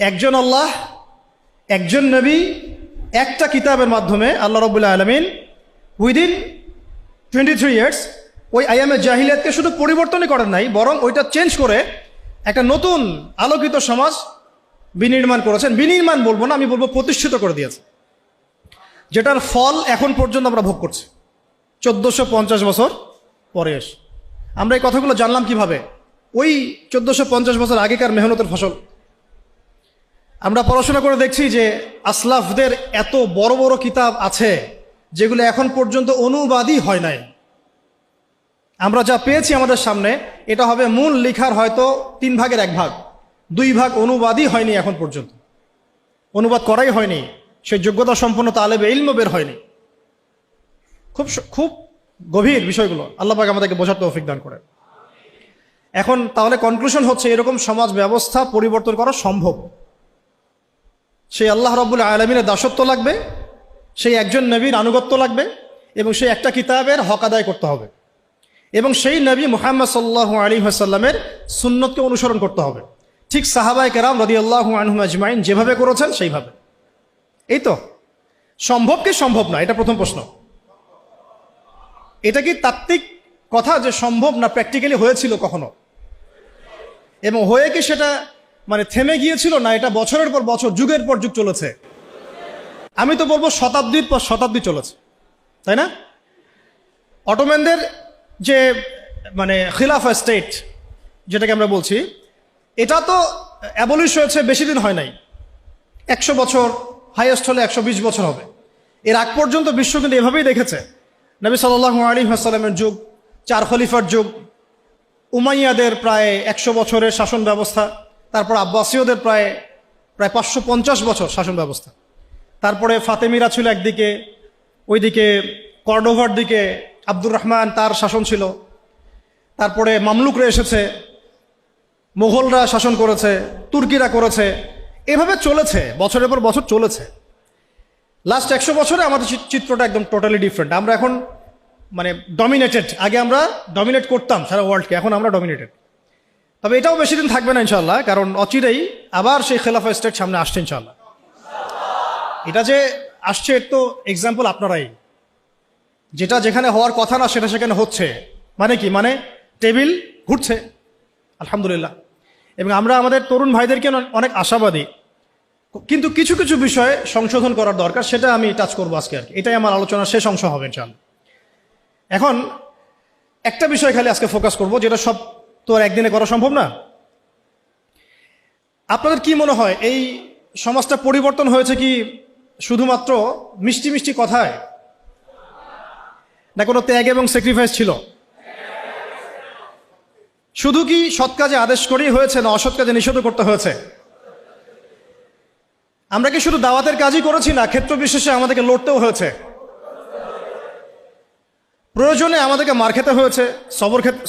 একজন আল্লাহ, একজন নবী, একটা কিতাবের মাধ্যমে আল্লাহ রাব্বুল আলামিন উইদিন 23 ইয়ার্স ওই আইয়ামে জাহিলিয়াতকে শুধু পরিবর্তনই করেন নাই, বরং ওইটা চেঞ্জ করে একটা নতুন আলোকিত সমাজ বিনির্মাণ করেছেন। বিনির্মাণ বলবো না, আমি বলবো প্রতিষ্ঠিত করে দিয়েছে, যেটার ফল এখন পর্যন্ত আমরা ভোগ করছি 1450 বছর পরে এসে। আমরা এই কথাগুলো জানলাম কিভাবে? ওই 1450 বছর আগেকার মেহনতের ফসল। আমরা পড়াশোনা করে দেখছি যে আসলাফদের এত বড় বড় কিতাব আছে যেগুলো এখন পর্যন্ত অনুবাদই হয় নাই। আমরা যা পেয়েছি আমাদের সামনে, এটা হবে মূল লেখার হয়তো 3 ভাগের 1 ভাগ, 2 ভাগ অনুবাদই হয়নি এখন পর্যন্ত। অনুবাদ করাই হয়নি, সেই যোগ্যতা সম্পন্ন তালেবে ইলমও বের হয়নি। খুব খুব গভীর বিষয়গুলো। আল্লাহ পাক আমাদেরকে বোঝার তৌফিক দান করে। এখন তাহলে কনক্লুশন হচ্ছে, এরকম সমাজ ব্যবস্থা পরিবর্তন করা সম্ভব। সেই আল্লাহ রাব্বুল আলামিনের দাসত্ব লাগবে, সেই একজন নবীর আনুগত্য লাগবে, এবং সেই একটা কিতাবের হক আদায় করতে হবে, এবং সেই নবী মুহাম্মদ সাল্লাল্লাহু আলাইহি ওয়াসাল্লামের সুন্নতকে অনুসরণ করতে হবে, ঠিক সাহাবায়ে কেরাম রাদিয়াল্লাহু আনহুম আজমাইন যেভাবে করেছেন সেইভাবে। এই তো সম্ভব কি সম্ভব না? এটা প্রথম প্রশ্ন। এটা কি তাত্ত্বিক কথা যে সম্ভব না প্র্যাকটিক্যালি হয়েছিল কখনো? এবং হয়ে কি সেটা মানে থেমে গিয়েছিল না এটা বছরের পর বছর, যুগের পর যুগ চলেছে? আমি তো বলবো শতাব্দীর পর শতাব্দী চলেছে, তাই না? অটোম্যানদের যে মানে খিলাফা স্টেট যেটাকে আমরা বলছি, এটা তো অ্যাবলিশ হয়েছে বেশি দিন হয় নাই, 100 বছর, হাইয়েস্ট হলে 120 বছর হবে। এর আগ পর্যন্ত বিশ্ব কিন্তু এভাবেই দেখেছে। নবী সাল্লাল্লাহু আলাইহি ওয়াসাল্লামের যুগ, 4 খলিফার যুগ, উমাইয়াদের প্রায় 100 বছরের শাসন ব্যবস্থা, তারপর আব্বাসীয়দের প্রায় 550 বছর শাসন ব্যবস্থা, তারপরে ফাতেমিরা ছিল একদিকে, ওইদিকে কর্ডোভার দিকে আব্দুর রহমান তার শাসন ছিল, তারপরে মামলুকরা এসেছে, মোগলরা শাসন করেছে, তুর্কিরা করেছে, এভাবে চলেছে, বছরের পর বছর চলেছে। লাস্ট 100 বছরে আমাদের চিত্রটা একদম টোটালি ডিফারেন্ট। আমরা এখন মানে ডমিনেটেড। আগে আমরা ডমিনেট করতাম সারা ওয়ার্ল্ডকে, এখন আমরা ডমিনেটেড। তবে এটাও বেশি দিন থাকবে না ইনশাল্লাহ, কারণ অচিরেই আবার সেই খেলাফা স্টেট সামনে আসছে ইনশাল্লাহ। এটা যে আসছে এর তো এক্সাম্পল আপনারাই। যেটা যেখানে হওয়ার কথা না সেটা সেখানে হচ্ছে, মানে কি? মানে টেবিল ঘুরছে, আলহামদুলিল্লাহ। এবং আমরা আমাদের তরুণ ভাইদেরকে অনেক আশাবাদী, কিন্তু কিছু কিছু বিষয়ে সংশোধন করার দরকার, সেটা আমি টাচ করবো আজকে আর কি। এটাই আমার আলোচনার শেষ অংশ হবে ইনশাআল্লাহ। এখন একটা বিষয় খালি আজকে ফোকাস করব, যেটা সব তো আর একদিনে করা সম্ভব না। আপনাদের কি মনে হয় এই সমাজটা পরিবর্তন হয়েছে কি শুধুমাত্র মিষ্টি মিষ্টি কথায়, না কোনো ত্যাগ এবং স্যাক্রিফাইস ছিল? শুধু কি সৎ কাজে আদেশ করেই হয়েছে, না অসৎ কাজে নিষেধ করতে হয়েছে? আমরা কি শুধু দাওয়াতের কাজই করেছি, না ক্ষেত্র বিশেষে আমাদেরকে লড়তেও হয়েছে? প্রয়োজনে আমাদেরকে মার খেতে হয়েছে,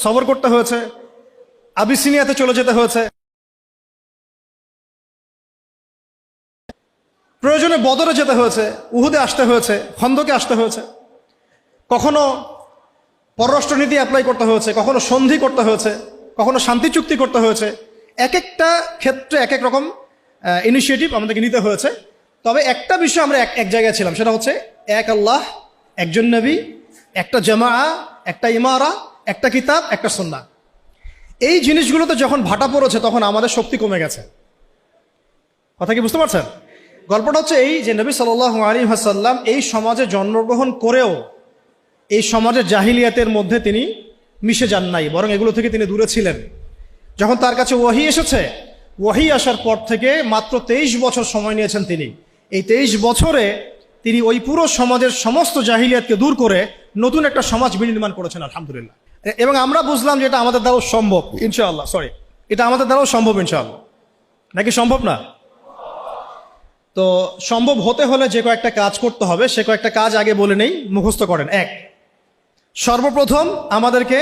সবর করতে হয়েছে, আবিসিনিয়াতে চলে যেতে হয়েছে, প্রয়োজনে বদরে যেতে হয়েছে, উহুদে আসতে হয়েছে, খন্দকে আসতে হয়েছে, কখনো পররাষ্ট্রনীতি অ্যাপ্লাই করতে হয়েছে, কখনো সন্ধি করতে হয়েছে, কখনো শান্তি চুক্তি করতে হয়েছে। এক একটা ক্ষেত্রে এক এক রকম ইনিশিয়েটিভ আমাদেরকে নিতে হয়েছে। তবে একটা বিষয় আমরা এক জায়গায় ছিলাম, সেটা হচ্ছে এক আল্লাহ, একজন নবী, একটা জামা, একটা ইমারা, একটা কিতাব, একটা সুন্নাহ। এই জিনিসগুলোতে যখন ভাটা পড়েছে তখন আমাদের শক্তি কমে গেছে। কথা কি বুঝতে পারছেন? গল্পটা হচ্ছে এই যে নবী সাল্লাল্লাহু আলাইহি ওয়াসাল্লাম এই সমাজে জন্মগ্রহণ করেও এই সমাজের জাহিলিয়াতের মধ্যে তিনি মিশে যান নাই, বরং এগুলো থেকে তিনি দূরে ছিলেন। যখন তার কাছে ওয়াহি এসেছে, ওয়াহি আসার পর থেকে মাত্র 23 বছর সময় নিয়েছেন তিনি। এই 23 বছরে তিনি ওই পুরো সমাজের সমস্ত জাহিলিয়াতকে দূর করে নতুন একটা সমাজ বিনির্মাণ করেছেন, আলহামদুলিল্লাহ। এবং আমরা বুঝলাম যে এটা আমাদের দ্বারাও সম্ভব ইনশাআল্লাহ। এটা আমাদের দ্বারাও সম্ভব ইনশাআল্লাহ, নাকি সম্ভব না? তো সম্ভব হতে হলে যে কয়েকটা কাজ করতে হবে, সে কয়েকটা কাজ আগে বলে নেই, মুখস্থ করেন। এক, সর্বপ্রথম আমাদেরকে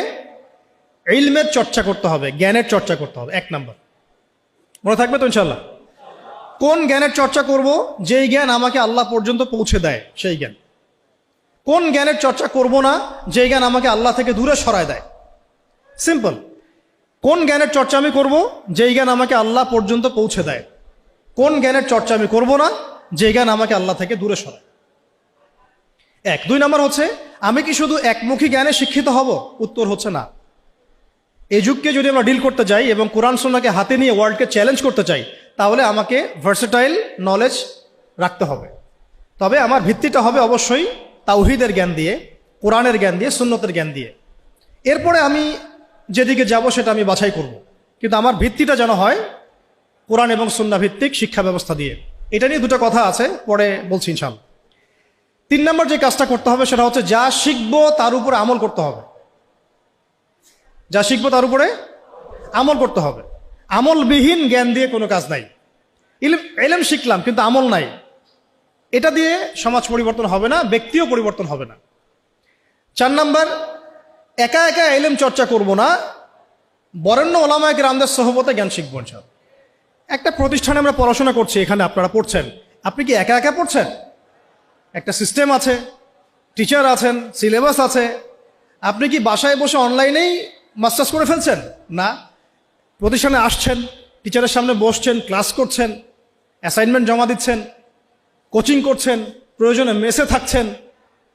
ইলমের চর্চা করতে হবে, জ্ঞানের চর্চা করতে হবে। 1 নাম্বার, মনে থাকবে তো ইনশাআল্লাহ? কোন জ্ঞানের চর্চা করব? যেই জ্ঞান আমাকে আল্লাহ পর্যন্ত পৌঁছে দেয় সেই জ্ঞান। কোন জ্ঞানের চর্চা করব না যেই জ্ঞান আমাকে আল্লাহ থেকে দূরে সরায় দেয়? সিম্পল। কোন জ্ঞানের চর্চা আমি করব? যেই জ্ঞান আমাকে আল্লাহ পর্যন্ত পৌঁছে দেয়। কোন জ্ঞানের চর্চা আমি করব না যে জ্ঞান আমাকে আল্লাহ থেকে দূরে সরায়? 1। 2 নাম্বার হচ্ছে, আমি কি শুধু একমুখী জ্ঞানে শিক্ষিত হব? উত্তর হচ্ছে না। এই যুগকে যদি আমরা ডিল করতে যাই এবং কোরআন সুন্নাহকে হাতে নিয়ে ওয়ার্ল্ডকে চ্যালেঞ্জ করতে চাই, তাহলে আমাকে ভার্সেটাইল নলেজ রাখতে হবে। তবে আমার ভিত্তিটা হবে অবশ্যই তাওহীদের জ্ঞান দিয়ে, কোরআনের জ্ঞান দিয়ে, সুন্নতের জ্ঞান দিয়ে। এরপরে আমি যেদিকে যাব সেটা আমি বাছাই করব, কিন্তু আমার ভিত্তিটা যেন হয় কোরআন এবং সুন্নাহ ভিত্তিক শিক্ষা ব্যবস্থা দিয়ে। এটা নিয়ে দুটো কথা আছে, পরে বলছি ইনশাআল্লাহ। 3 নম্বর যে কাজটা করতে হবে সেটা হচ্ছে, যা শিখবো তার উপরে আমল করতে হবে। যা শিখবো তার উপরে আমল করতে হবে। আমলবিহীন জ্ঞান দিয়ে কোনো কাজ নাই। ইলম শিখলাম কিন্তু আমল নাই, এটা দিয়ে সমাজ পরিবর্তন হবে না, ব্যক্তিও পরিবর্তন হবে না। 4 নম্বর, একা একা ইলম চর্চা করব না, বরেণ্য ওলামায়ে কেরামদের সোহবতে জ্ঞান শিখবো ইনশাআল্লাহ। একটা প্রতিষ্ঠানে আমরা পড়াশোনা করছি, এখানে আপনারা পড়ছেন, আপনি কি একা একা পড়ছেন? একটা সিস্টেম আছে, টিচার আছেন, সিলেবাস আছে। আপনি কি বাসায় বসে অনলাইনেই মাস্টার্স করে ফেলছেন? না, প্রতিষ্ঠানে আসছেন, টিচারের সামনে বসছেন, ক্লাস করছেন, অ্যাসাইনমেন্ট জমা দিচ্ছেন, কোচিং করছেন, প্রয়োজনে মেসে থাকছেন,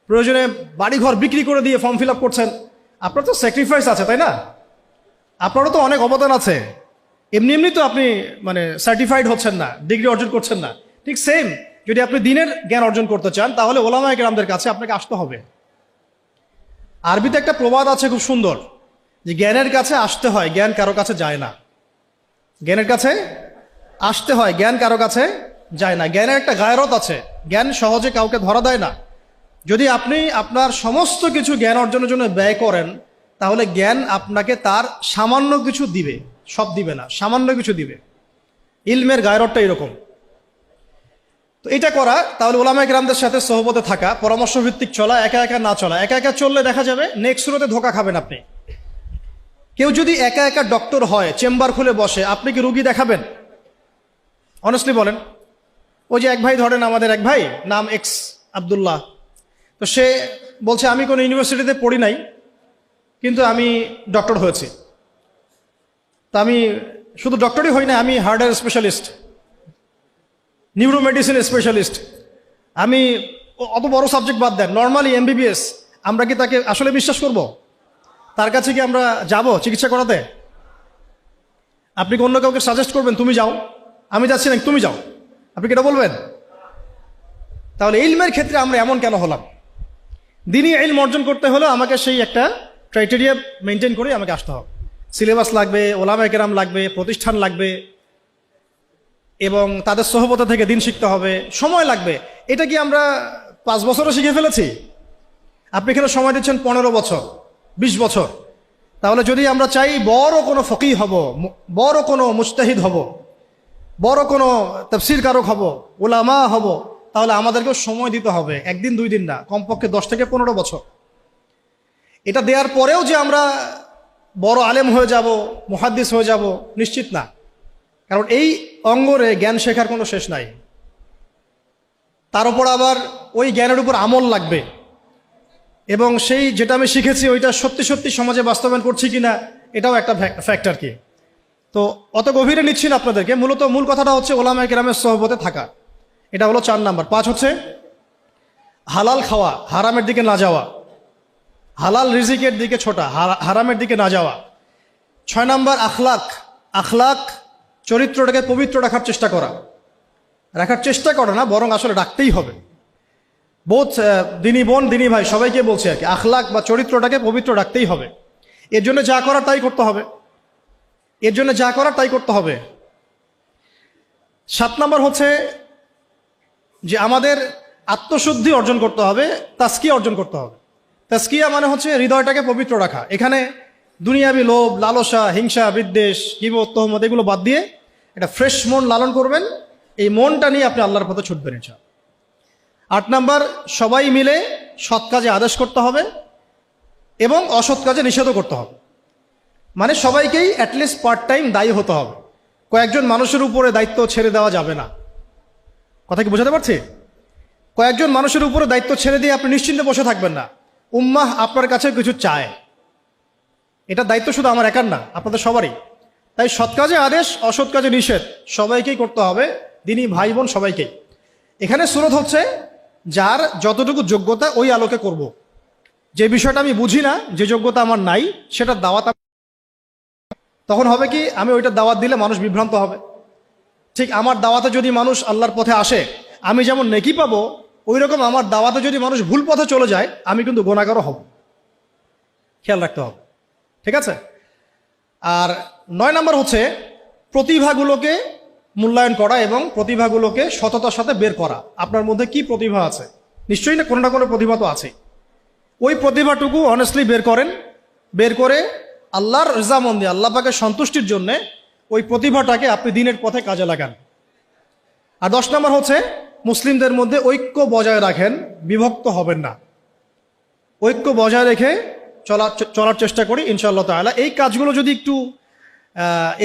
প্রয়োজনে বাড়িঘর বিক্রি করে দিয়ে ফর্ম ফিল আপ করছেন। আপনার তো স্যাক্রিফাইস আছে, তাই না? আপনারও তো অনেক অবদান আছে। এমনি এমনি তো আপনি সার্টিফাইড হচ্ছেন না, ডিগ্রি অর্জন করছেন না। ঠিক সেম, যদি আপনি দ্বীনের জ্ঞান অর্জন করতে চান তাহলে ওলামায়ে কেরামদের কাছে আপনাকে আসতে হবে। আরবিতে একটা প্রবাদ আছে খুব সুন্দর, যে জ্ঞানের কাছে আসতে হয়, জ্ঞান কারো কাছে যায় না। জ্ঞানের কাছে আসতে হয়, জ্ঞান কারো কাছে যায় না। জ্ঞানের একটা গায়রত আছে, জ্ঞান সহজে কাউকে ধরা দেয় না। যদি আপনি আপনার সমস্ত কিছু জ্ঞান অর্জনের জন্য ব্যয় করেন, তাহলে জ্ঞান আপনাকে তার সামান্য কিছু দিবে, সব দিবে না, সামান্য কিছু দিবে। ইলমের গায়রতটা এরকম। তো এটা করা, তাহলে ওলামায়ে কেরামদের সাথে সোহবতে থাকা, পরামর্শ ভিত্তিক চলা, একা একা না চলা। একা একা চললে দেখা যাবে নেক্সট শুরুতে ধোকা খাবেন আপনি। কেউ যদি একা একা ডক্টর হয়, চেম্বার খুলে বসে, আপনি কি রুগী দেখাবেন? অনেস্টলি বলেন। ওই যে এক ভাই, ধরেন আমাদের এক ভাই, নাম এক্স আব্দুল্লাহ, তো সে বলছে আমি কোনো ইউনিভার্সিটিতে পড়ি নাই, কিন্তু আমি ডক্টর হয়েছি। তা আমি শুধু ডক্টরই হই না, আমি হার্টের স্পেশালিস্ট, নিউরো মেডিসিন স্পেশালিস্ট। আমি অত বড় সাবজেক্ট বাদ দেন, নর্মালি এমবিবিএস। আমরা কি তাকে আসলে বিশ্বাস করব? তার কাছে কি আমরা যাব চিকিৎসা করাতে? আপনি কি অন্য কাউকে সাজেস্ট করবেন, তুমি যাও? আমি যাচ্ছি না, তুমি যাও, আপনি কি এটা বলবেন? তাহলে ইলমের ক্ষেত্রে আমরা এমন কেন হলাম? দ্বীনি ইলম অর্জন করতে হলে আমাকে সেই একটা ক্রাইটেরিয়া মেনটেন করে আমাকে আসতে হবে। সিলেবাস লাগবে, ওলামায়ে কেরাম লাগবে, প্রতিষ্ঠান লাগবে, এবং তাদের সোহবতে থেকে দিন শিখতে হবে, সময় লাগবে। এটা কি আমরা 5 বছরও শিখে ফেলেছি? আপনি এখানে সময় দিচ্ছেন 15 বছর, 20 বছর। তাহলে যদি আমরা চাই বড় কোনো ফকিহ হব, বড় কোনো মুজতাহিদ হব, বড় কোনো তাফসীর কারক হব, উলামা হব, তাহলে আমাদেরকেও সময় দিতে হবে, 1 দিন 2 দিন না, কমপক্ষে 10 থেকে 15 বছর। এটা দেওয়ার পরেও যে আমরা বড় আলেম হয়ে যাব, মুহাদ্দিস হয়ে যাব, নিশ্চিত না। কারণ এই অঙ্গরে জ্ঞান শেখার কোনো শেষ নাই। তার উপর আবার ওই জ্ঞানের উপর আমল লাগবে। এবং সেই যেটা আমি শিখেছি ওইটা সত্যি সত্যি সমাজে বাস্তবায়ন করছি কিনা এটাও একটা ফ্যাক্টর কি। তো অত গভীরে নিচ্ছি না আপনাদেরকে, মূল কথাটা হচ্ছে ওলামায়ে কেরামের সোহবতে থাকা, এটা হলো 4 নাম্বার। 5 হচ্ছে হালাল খাওয়া, হারামের দিকে না যাওয়া, হালাল রিজিকের দিকে ছোটা, হারামের দিকে না যাওয়া। 6 নাম্বার আখলাক, চরিত্রটাকে পবিত্র রাখার চেষ্টা করা না, বরং আসলে রাখতেই হবে। বোধ দিনী বোন দিনী ভাই সবাইকে বলছে আর কি, আখলাক বা চরিত্রটাকে পবিত্র রাখতেই হবে। এর জন্য যা করার তাই করতে হবে। 7 নাম্বার হচ্ছে যে আমাদের আত্মশুদ্ধি অর্জন করতে হবে, তাজকিয়া অর্জন করতে হবে। তাজকিয়া মানে হচ্ছে হৃদয়টাকে পবিত্র রাখা। এখানে দুনিয়াবি লোভ, লালসা, হিংসা, বিদ্বেষ, গীবত, তহমত এগুলো বাদ দিয়ে একটা ফ্রেশ মন লালন করবেন। এই মনটা নিয়ে আপনি আল্লাহর পথে ছুটবেন ইনশাআল্লাহ। 8 নাম্বার সবাই মিলে সৎ কাজে আদেশ করতে হবে এবং অসৎ কাজে নিষেধও করতে হবে। মানে সবাইকেই অ্যাটলিস্ট পার্ট টাইম দায়ী হতে হবে। কয়েকজন মানুষের উপরে দায়িত্ব ছেড়ে দেওয়া যাবে না। কথা কি বোঝাতে পারছি? কয়েকজন মানুষের উপরে দায়িত্ব ছেড়ে দিয়ে আপনি নিশ্চিন্তে বসে থাকবেন না। উম্মাহ আপনার কাছে কিছু চায়, এটা দায়িত্ব শুধু আমার একার না, আপনাদের সবারই। তাই সৎ কাজে আদেশ, অসৎ কাজে নিষেধ সবাইকেই করতে হবে, দিনী ভাই বোন সবাইকেই। এখানে সুরত হচ্ছে যার যতটুকু যোগ্যতা ওই আলোকে করব। যে বিষয়টা আমি বুঝি না, যে যোগ্যতা আমার নাই, সেটা দাওয়াত, তখন হবে কি আমি ওইটা দাওয়াত দিলে মানুষ বিভ্রান্ত হবে। ঠিক আমার দাওয়াতে যদি মানুষ আল্লাহর পথে আসে আমি যেমন নেকি পাবো, ওই রকম আমার দাওয়াতে যদি মানুষ ভুল পথে চলে যায় আমি কিন্তু গুনাহগারও হব। খেয়াল রাখতে হবে, ঠিক আছে? আর 9 নাম্বার হচ্ছে প্রতিভাগুলোকে মূল্যায়ন করা এবং প্রতিভাগুলোকে সততার সাথে বের করা। আপনার মধ্যে কি প্রতিভা আছে, নিশ্চয়ই না কোনো না কোনো প্রতিভা তো আছে। ওই প্রতিভাটুকু অনেস্টলি বের করে আল্লাহর রেজামন্দি, আল্লাহ পাকের সন্তুষ্টির জন্য ওই প্রতিভাটাকে আপনি দিনের পথে কাজে লাগান। আর 10 নম্বর হচ্ছে মুসলিমদের মধ্যে ঐক্য বজায় রাখেন, বিভক্ত হবেন না। ঐক্য বজায় রেখে চলার চেষ্টা করি ইনশাআল্লাহ তাআলা। এই কাজগুলো যদি একটু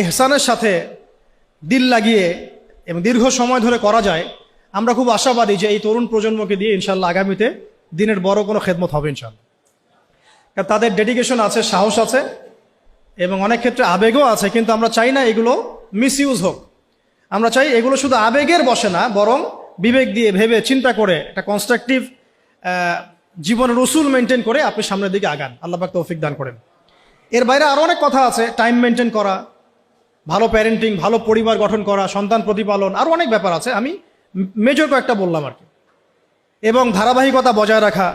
ইহসানের সাথে দিল লাগিয়ে এবং দীর্ঘ সময় ধরে করা যায়, আমরা খুব আশাবাদী যে এই তরুণ প্রজন্মকে দিয়ে ইনশাআল্লাহ আগামীতে দিনের বড় কোনো খেদমত হবে ইনশাআল্লাহ। কারণ তাদের ডেডিকেশন আছে, সাহস আছে এবং অনেক ক্ষেত্রে আবেগও আছে, কিন্তু আমরা চাই না এগুলো মিসইউজ হোক। আমরা চাই এগুলো শুধু আবেগের বসে না, বরং বিবেক দিয়ে ভেবে চিন্তা করে একটা কনস্ট্রাকটিভ জীবনের উসুল মেনটেন করে আপনি সামনের দিকে আগান। আল্লাহ পাক তৌফিক দান করেন। এর বাইরে আরও অনেক কথা আছে, টাইম মেনটেন করা, ভালো প্যারেন্টিং, ভালো পরিবার গঠন করা, সন্তান প্রতিপালন, আরও অনেক ব্যাপার আছে। আমি মেজর কয়েকটা বললাম আর কি। এবং ধারাবাহিকতা বজায় রাখা,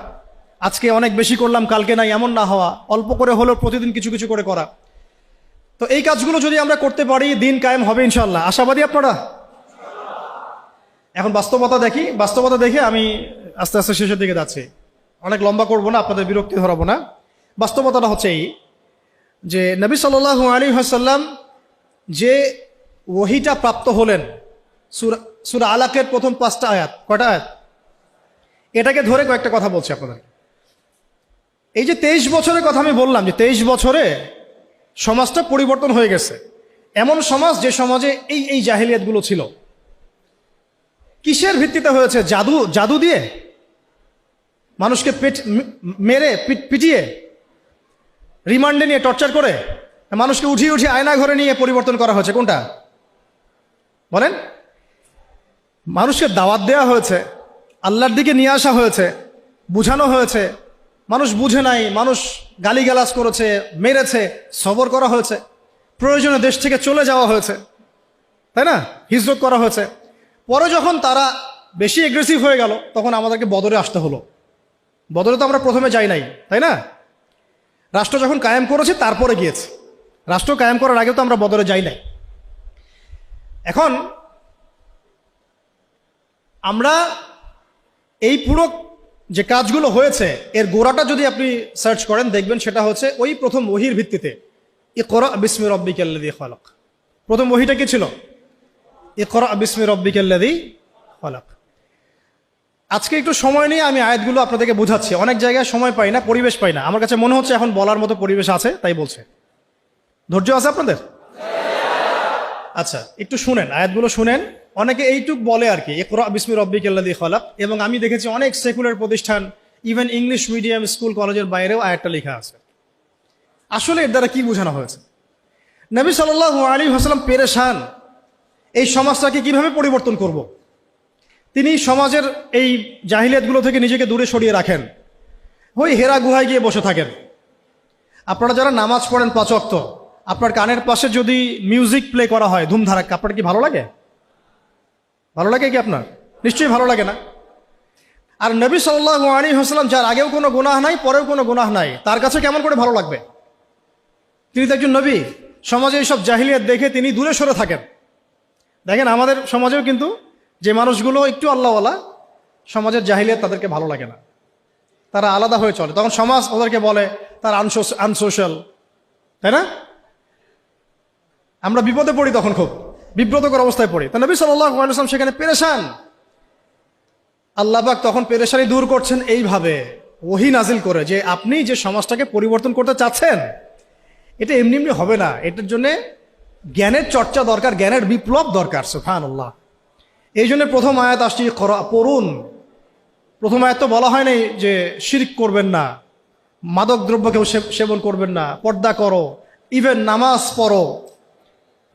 আজকে অনেক বেশি করলাম কালকে নাই এমন না হওয়া, অল্প করে হলেও প্রতিদিন কিছু কিছু করে করা। তো এই কাজগুলো যদি আমরা করতে পারি দিন কায়েম হবে ইনশাআল্লাহ। আশাবাদী আপনারা? এখন বাস্তবতা দেখে আমি আস্তে আস্তে শেষের দিকে যাচ্ছি, অনেক লম্বা করব না, আপনাদের বিরক্তি ধরাবো না। বাস্তবতাটা হচ্ছে এই যে নবী সাল্লাল্লাহু আলাইহি ওয়াসাল্লাম যে ওহীটা প্রাপ্ত হলেন, সূরা আলাকের প্রথম 5টা আয়াত, কয়টা আয়াত? এটাকে ধরে কয়েকটা কথা বলছি আপনাদের। এই যে 23 বছরের কথা আমি বললাম, যে 23 বছরে সমাজটা পরিবর্তন হয়ে গেছে। এমন সমাজ যে সমাজে এই জাহিলিয়াতগুলো ছিল, কিসের ভিত্তিতে হয়েছে? জাদু দিয়ে, মানুষকে পিটিয়ে, রিমান্ডে নিয়ে টর্চার করে, মানুষকে উঠিয়ে আয়না ঘরে নিয়ে পরিবর্তন করা হয়েছে। কোনটা বলেন? মানুষকে দাওয়াত দেওয়া হয়েছে, আল্লাহর দিকে নিয়ে আসা হয়েছে, বুঝানো হয়েছে, মানুষ বুঝে নাই, মানুষ গালিগালাজ করেছে, মেরেছে, সবর করা হয়েছে, প্রয়োজনে দেশ থেকে চলে যাওয়া হয়েছে, তাই না? হিজরত করা হয়েছে। পরে যখন তারা বেশি এগ্রেসিভ হয়ে গেল তখন আমাদেরকে বদরে আসতে হলো। বদরে তো আমরা প্রথমে যাই নাই, তাই না? রাষ্ট্র যখন কায়েম করেছে তারপরে গিয়েছে। রাষ্ট্র কায়েম করার আগে তো আমরা বদরে যাই নাই। এখন আমরা এই পুরো যে কাজগুলো হয়েছে এর গোড়াটা যদি আপনি সার্চ করেন দেখবেন সেটা হচ্ছে ওই প্রথম ওহীর ভিত্তিতে। ইকরা বিসমি রাব্বিকাল্লাযী খালাক, প্রথম ওহীটা কি ছিল? ইকরা বিসমি রাব্বিকাল্লাযী খালাক। আজকে একটু সময় নিয়ে আমি আয়াতগুলো আপনাদেরকে বোঝাচ্ছি। অনেক জায়গায় সময় পাই না, পরিবেশ পাই না। আমার কাছে মনে হচ্ছে এখন বলার মতো পরিবেশ আছে, তাই বলছে। ধৈর্য আছে আপনাদের? আচ্ছা, একটু শুনেন, আয়াতগুলো শুনেন। অনেকে এইটুক বলে আর কি, ইকরা বিসমি রাব্বিকাল্লাযী খালাক। এবং আমি দেখেছি অনেক সেকুলার প্রতিষ্ঠান ইভেন ইংলিশ মিডিয়াম স্কুল কলেজের বাইরেও আয়াতটা লেখা আছে। আসলে এর দ্বারা কি বোঝানো হয়েছে? নবী সাল্লাল্লাহু আলাইহি ওয়াসাল্লাম পেরেশান, এই সমাজটাকে কিভাবে পরিবর্তন করব। তিনি সমাজের এই জাহিলিয়াতগুলো থেকে নিজেকে দূরে সরিয়ে রাখেন, ওই হেরা গুহায় গিয়ে বসে থাকেন। আপনারা যারা নামাজ পড়েন 5 ওয়াক্ত, আপনার কানের পাশে যদি মিউজিক প্লে করা হয় ধুমধারাক্কা, আপনার কি ভালো লাগে? ভালো লাগে কি আপনার? নিশ্চয়ই ভালো লাগে না। আর নবী সাল্লাল্লাহু আলাইহি ওয়াসাল্লাম, যার আগেও কোনো গুনাহ নাই পরেও কোনো গুনাহ নাই, তার কাছে কেমন করে ভালো লাগবে? তিনি তো একজন নবী। সমাজে এইসব জাহিলিয়াত দেখে তিনি দূরে সরে থাকেন। দেখেন আমাদের সমাজেও কিন্তু যে মানুষগুলো একটু আল্লাহওয়ালা, সমাজের জাহিলিয়াত তাদেরকে ভালো লাগে না, তারা আলাদা হয়ে চলে। তখন সমাজ ওদেরকে বলে তারা আনসোশ্যাল, তাই না? আমরা বিপদে পড়ি, তখন খুব বিব্রতকর অবস্থায় পড়ি। তো নবী সাল্লাল্লাহু আলাইহি ওয়াসাল্লাম সেখানে পেরেশান। আল্লাহ পাক তখন পেরেশানি দূর করছেন এইভাবে ওহী নাজিল করে, যে আপনি যে সমাজটাকে পরিবর্তন করতে চাচ্ছেন এটা এমনি এমনি হবে না, এটার জন্য জ্ঞানের চর্চা দরকার, জ্ঞানের বিপ্লব দরকার। সুবহানাল্লাহ। এই জন্য প্রথম আয়াত আসছে পড়ুন। প্রথম আয়াত তো বলা হয় নাই যে শিরক করবেন না, মাদক দ্রব্য কেউ সেবন করবেন না, পর্দা করো, ইভেন নামাজ পড়ো,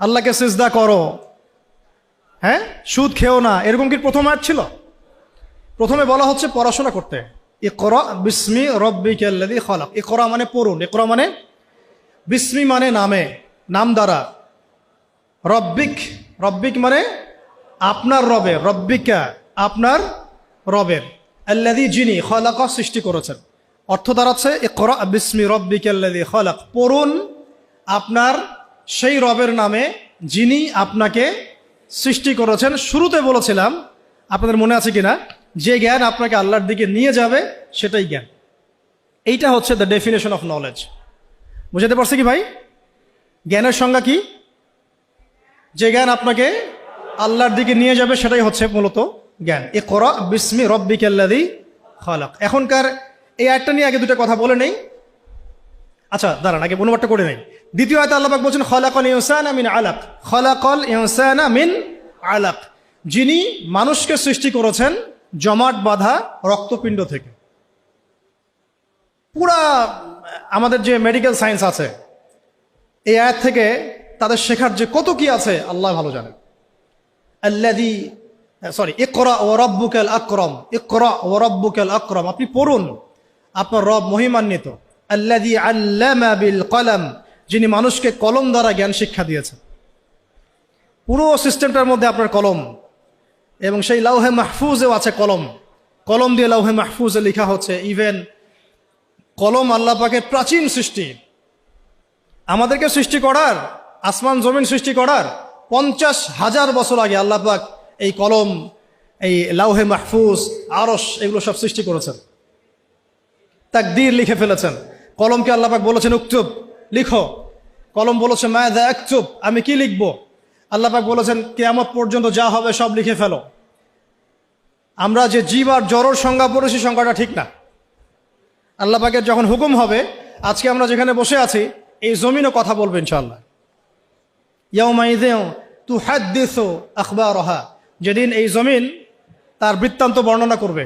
আল্লাহকে সিজদা করো, হ্যাঁ, সুদ খেও না, এরকম কি প্রথম আয়াত ছিল? প্রথমে বলা হচ্ছে পড়াশোনা করতে। ইকরা বিস্মি রব্বিকাল্লাযী খালাক। ইকরা মানে পড়ুন, ইকরা মানে বিস্মি মানে নামে, নাম দ্বারা, রব্বিক, রব্বিক মানে আপনার রবের, রব্বিকা আপনার রবের, আল্লাযী যিনি, খালাকা সৃষ্টি করেছেন। অর্থ দাঁড়াচ্ছে ইকরা বিস্মি রব্বিকাল্লাযী খালাক, পড়ুন আপনার সেই রবের নামে যিনি আপনাকে সৃষ্টি করেছেন। শুরুতে বলেছিলাম, আপনাদের মনে আছে কিনা, যে জ্ঞান আপনাকে আল্লাহর দিকে নিয়ে যাবে সেটাই জ্ঞান। এইটা হচ্ছে দ্য ডেফিনেশন অফ নলেজ। বুঝাতে পারছি কি ভাই? জ্ঞানের সংজ্ঞা কি? যে জ্ঞান আপনাকে আল্লাহর দিকে নিয়ে যাবে সেটাই হচ্ছে মূলত জ্ঞান। ইকরা বিস্মি রব্বিকাল্লাযী খালাক। এখনকার এই আয়াতটা নিয়ে আগে দুটো কথা বলে নেই। আচ্ছা দাঁড়ান, আগে অনুবাদটা করে নেই। দ্বিতীয় আয়াতে আল্লাহ পাক বলছেন খালাকাল ইনসানা মিন আলাক, খালাকাল ইনসানা মিন আলাক, যিনি মানুষকে সৃষ্টি করেছেন জমাট বাঁধা রক্তপিণ্ড থেকে। পুরা আমাদের যে মেডিকেল সায়েন্স আছে, এই আয়াত থেকে তাদের শেখার যে কত কি আছে আল্লাহ ভালো জানেন। ইকরা ওয়া রাব্বুকাল আকরাম, ইকরা ওয়া রাব্বুকাল আকরাম, আপনি পড়ুন, আপনার রব মহিমান্বিত। আল্লাযী আল্লামা বিল কলম, যিনি মানুষকে কলম দ্বারা জ্ঞান শিক্ষা দিয়েছেন। পুরো সিস্টেমটার মধ্যে আপনার কলম, এবং সেই লাউহে মাহফুজেও আছে কলম। কলম দিয়ে লাউহে মাহফুজে লেখা হচ্ছে। ইভেন কলম আল্লাহ পাকের প্রাচীন সৃষ্টি। আমাদেরকে সৃষ্টি করার, আসমান জমিন সৃষ্টি করার 50,000 বছর আগে আল্লাহ পাক এই কলম, এই লাউহে মাহফুজ, আরশ, এগুলো সব সৃষ্টি করেছেন। তাকদীর লিখে ফেলেছেন। কলমকে আল্লাহ পাক বলেছেন উকতুব, লিখো। কলম বলেছে মাযা আকতুব, আমি কি লিখবো? আল্লাহ পাক বলেছেন কিয়ামত পর্যন্ত যা হবে সব লিখে ফেলো। আমরা যে জীব আর জড়র সংজ্ঞা পড়েছি, সংজ্ঞাটা ঠিক না। আল্লাহ পাকের যখন হুকুম হবে, আজকে আমরা যেখানে বসে আছি এই জমিনও কথা বলবে ইনশাআল্লাহ। ইয়াউমাইযিন তুহাদ্দিসু আখবারাহা, যেদিন এই জমিন তার বৃত্তান্ত বর্ণনা করবে।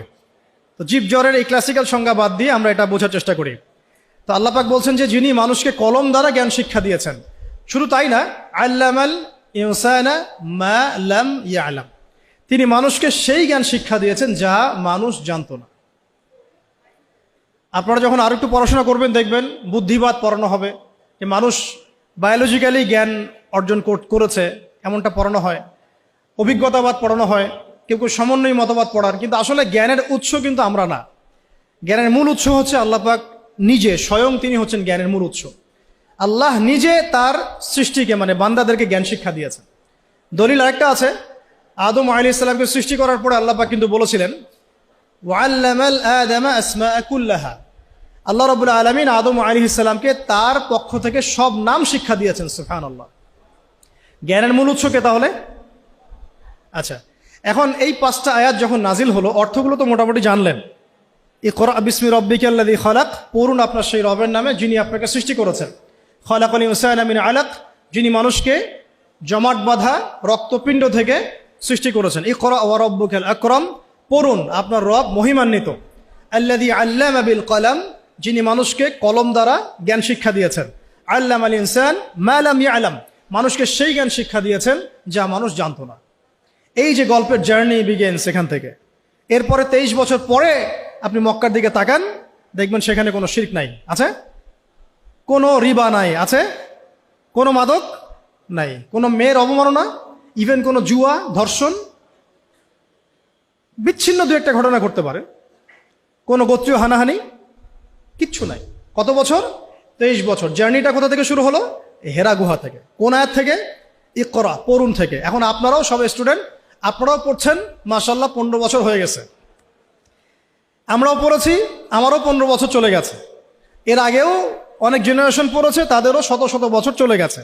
তো জীব জ্বরের এই ক্লাসিক্যাল সংজ্ঞা বাদ দিয়ে আমরা এটা বোঝার চেষ্টা করি। তো আল্লাহ পাক বলছেন যে যিনি মানুষকে কলম দ্বারা জ্ঞান শিক্ষা দিয়েছেন। শুধু তাই না, আল্লামাল ইনসানা মা লাম ইয়ালাম, তিনি মানুষকে সেই জ্ঞান শিক্ষা দিয়েছেন যা মানুষ জানতো না। আপনারা যখন আর একটু পড়াশোনা করবেন দেখবেন বুদ্ধিবাদ পড়ানো হবে, যে মানুষ বায়োলজিক্যালি জ্ঞান অর্জন করেছে এমনটা পড়ানো হয়। অভিজ্ঞতাবাদ পড়ানো হয়, কেউ কেউ সমন্বয়ী মতবাদ পড়ার। কিন্তু আসলে জ্ঞানের উৎস কিন্তু আমরা না। জ্ঞানের মূল উৎস হচ্ছে আল্লাহ পাক নিজে, স্বয়ং তিনি হচ্ছেন জ্ঞানের মূল উৎস। আল্লাহ নিজে তার সৃষ্টিকে, মানে বান্দাদেরকে জ্ঞান শিক্ষা দিয়েছেন। দলিল আরেকটা আছে, আদম আলাইহিস সালামকে সৃষ্টি করার পরে আল্লাহ পাক কিন্তু বলেছিলেন ওয়াল্লামাল আদামা আসমাআ কুল্লাহা, আল্লাহ রাব্বুল আলামিন আদম আলাইহিস সালামকে তার পক্ষ থেকে সব নাম শিক্ষা দিয়েছেন। সুবহানাল্লাহ। জ্ঞানের মূল উৎস কে তাহলে? আচ্ছা, এখন এই 5টা আয়াত যখন নাজিল হলো, অর্থগুলো তো মোটামুটি জানলেন। ইকরা বিস্মি রব্বিকাল্লাযী খালাক, পড়ুন আপনার সেই রবের নামে যিনি আপনাকে সৃষ্টি করেছেন। খালাকাল ইনসানা মিন আলাক, যিনি মানুষকে জমাট বাঁধা রক্তপিণ্ড থেকে সৃষ্টি করেছেন। ইকরা ওয়া রাব্বুকাল আকরাম, পড়ুন আপনার রব মহিমান্বিত। আল্লাযী আল্লামা বিল কলম, যিনি মানুষকে কলম দ্বারা জ্ঞান শিক্ষা দিয়েছেন। আল্লামাল ইনসান মা লাম ইয়ালাম, মানুষকে সেই জ্ঞান শিক্ষা দিয়েছেন যা মানুষ জানতো না। এই যে গল্পের জার্নি বিগেন্স এখান থেকে। এরপরে 23 বছর পরে আপনি মক্কার দিকে তাকান, দেখবেন সেখানে কোনো শিরক নাই, আছে? কোনো রিবা নাই, আছে? কোনো মাদক নাই, কোনো মেয়ের অবমাননা, ইভেন কোনো জুয়া, ধর্ষণ, বিচ্ছিন্ন দু একটা ঘটনা ঘটতে পারে, কোনো গোত্রীয় হানাহানি, কিচ্ছু নাই। কত বছর? 23 বছর। জার্নিটা কোথা থেকে শুরু হলো? হেরা গুহা থেকে। কোন আয়াত থেকে? ইকরা, পড়ুন থেকে। এখন আপনারাও সব স্টুডেন্ট, আপনারাও পড়ছেন, মাশাআল্লাহ 15 বছর হয়ে গেছে। আমরাও পড়েছি, আমারও 15 বছর চলে গেছে। এর আগেও অনেক জেনারেশন পড়েছে, তাদেরও শত শত বছর চলে গেছে।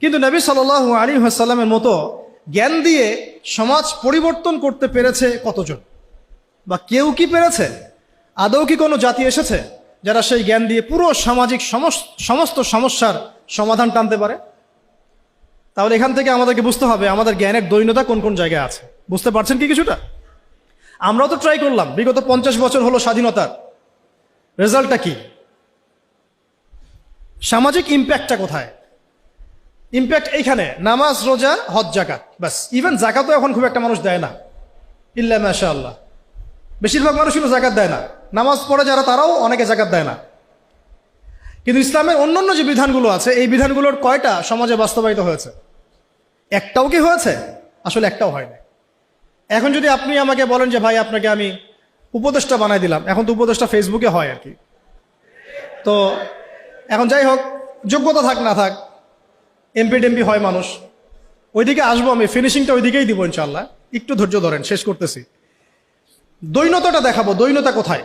কিন্তু নবী সাল্লাল্লাহু আলাইহি ওয়াসাল্লামের মতো জ্ঞান দিয়ে সমাজ পরিবর্তন করতে পেরেছে কতজন? বা কেউ কি পেরেছে? আদৌ কি কোনো জাতি এসেছে যারা সেই জ্ঞান দিয়ে পুরো সামাজিক সমস্ত সমস্যার সমাধান টানতে পারে? তাহলে এখান থেকে আমাদেরকে বুঝতে হবে আমাদের জ্ঞানের দৈন্যতা কোন কোন জায়গায় আছে। বুঝতে পারছেন কি কিছুটা? আমরাও তো ট্রাই করলাম, বিগত 50 বছর হলো স্বাধীনতার, রেজাল্টটা কি? সামাজিক ইম্প্যাক্টটা কোথায়? ইম্প্যাক্ট এইখানে, নামাজ, রোজা, হজ, জাকাত, বাস। ইভেন জাকাতও এখন খুব একটা মানুষ দেয় না, ইল্লা মাশাআল্লাহ। বেশিরভাগ মানুষ কিন্তু জাকাত দেয় না। নামাজ পড়ে যারা, তারাও অনেকে জাকাত দেয় না। কিন্তু ইসলামের অন্যান্য যে বিধানগুলো আছে, এই বিধানগুলোর কয়টা সমাজে বাস্তবায়িত হয়েছে? একটাও কি হয়েছে? আসলে একটাও হয়নি। এখন যদি আপনি আমাকে বলেন যে ভাই আপনাকে আমি উপদেষ্টা বানাই দিলাম, এখন তো উপদেষ্টা ফেসবুকে হয় আর কি। তো এখন যাই হোক, যোগ্যতা থাক না থাক, এমপি টেমপি হয় মানুষ, ওইদিকে আসবো আমি, ফিনিশিংটা ওইদিকেই দিব ইনশাল্লাহ। একটু ধৈর্য ধরেন, শেষ করতেছি। দৈন্যতাটা দেখাবো, দৈন্যতা কোথায়,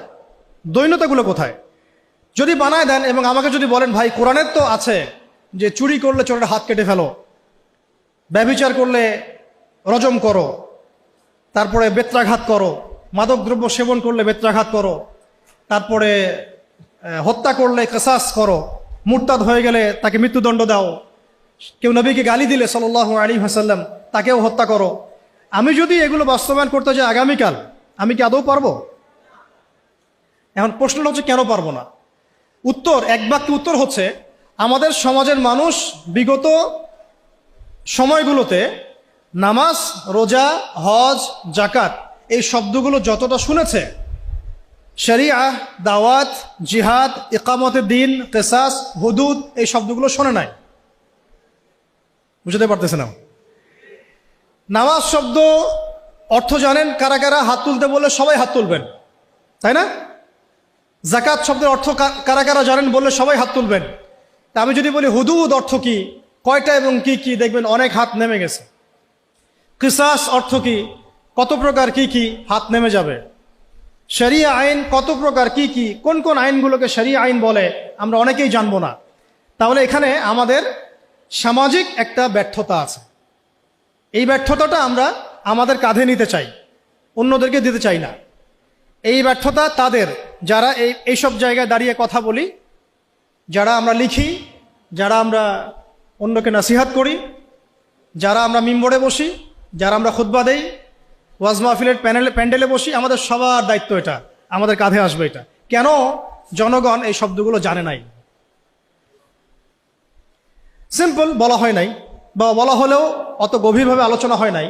দৈন্যতাগুলো কোথায়। যদি বানায় দেন এবং আমাকে যদি বলেন ভাই কোরআনের তো আছে যে চুরি করলে চোরের হাত কেটে ফেলো, ব্যভিচার করলে রজম করো, তারপরে বেত্রাঘাত করো, মাদকদ্রব্য সেবন করলে বেত্রাঘাত করো, তারপরে হত্যা করলে কিসাস করো, মুরতাদ হয়ে গেলে তাকে মৃত্যুদণ্ড দাও, কেউ নবীকে গালি দিলে সাল্লাল্লাহু আলাইহি ওয়াসাল্লাম তাকেও হত্যা করো। আমি যদি এগুলো বাস্তবায়ন করতে যাই আগামীকাল, আমি কি আদৌ পারবো? এখন প্রশ্নটা হচ্ছে কেন পারবো না? উত্তর, এক বাক্যে উত্তর হচ্ছে, আমাদের সমাজের মানুষ বিগত সময়গুলোতে নামাজ, রোজা, হজ, জাকাত এই শব্দগুলো যতটা শুনেছে, শরিয়া, দাওয়াত, জিহাদ, ইকামতে দিন, কিসাস, হুদুদ এই শব্দগুলো শোনে নাই। বুঝতে পারতেছে না? নামাজ শব্দ অর্থ জানেন কারা কারা? হাত তুলতে বললে সবাই হাত তুলবেন, তাই না? জাকাত শব্দের অর্থ কারা কারা জানেন বললে সবাই হাত তুলবেন। তা আমি যদি বলি হুদুদ অর্থ কি, কয়টা এবং কি কি, দেখবেন অনেক হাত নেমে গেছে। কিসাস অর্থ কি, কত প্রকার, কি কি, হাত নেমে যাবে। শরিয়া আইন কত প্রকার, কি কি, কোন কোন আইনগুলোকে শরিয়া আইন বলে আমরা অনেকেই জানবো না। তাহলে এখানে আমাদের সামাজিক একটা ব্যর্থতা আছে। এই ব্যর্থতাটা আমরা আমাদের কাঁধে নিতে চাই, অন্যদেরকে দিতে চাই না। এই ব্যর্থতা তাদের যারা এইসব জায়গায় দাঁড়িয়ে কথা বলি, যারা আমরা লিখি, যারা আমরা অন্যকে নসিহাত করি, যারা আমরা মিম্বরে বসি, যারা আমরা খুতবা দেই, ওয়াজ মাহফিলের প্যান্ডেলে বসি, আমাদের সবার দায়িত্ব এটা, আমাদের কাঁধে আসবে এটা। কেন জনগণ এই শব্দগুলো জানে নাই? সিম্পল, বলা হয় নাই, বা বলা হলেও অত গভীরভাবে আলোচনা হয় নাই,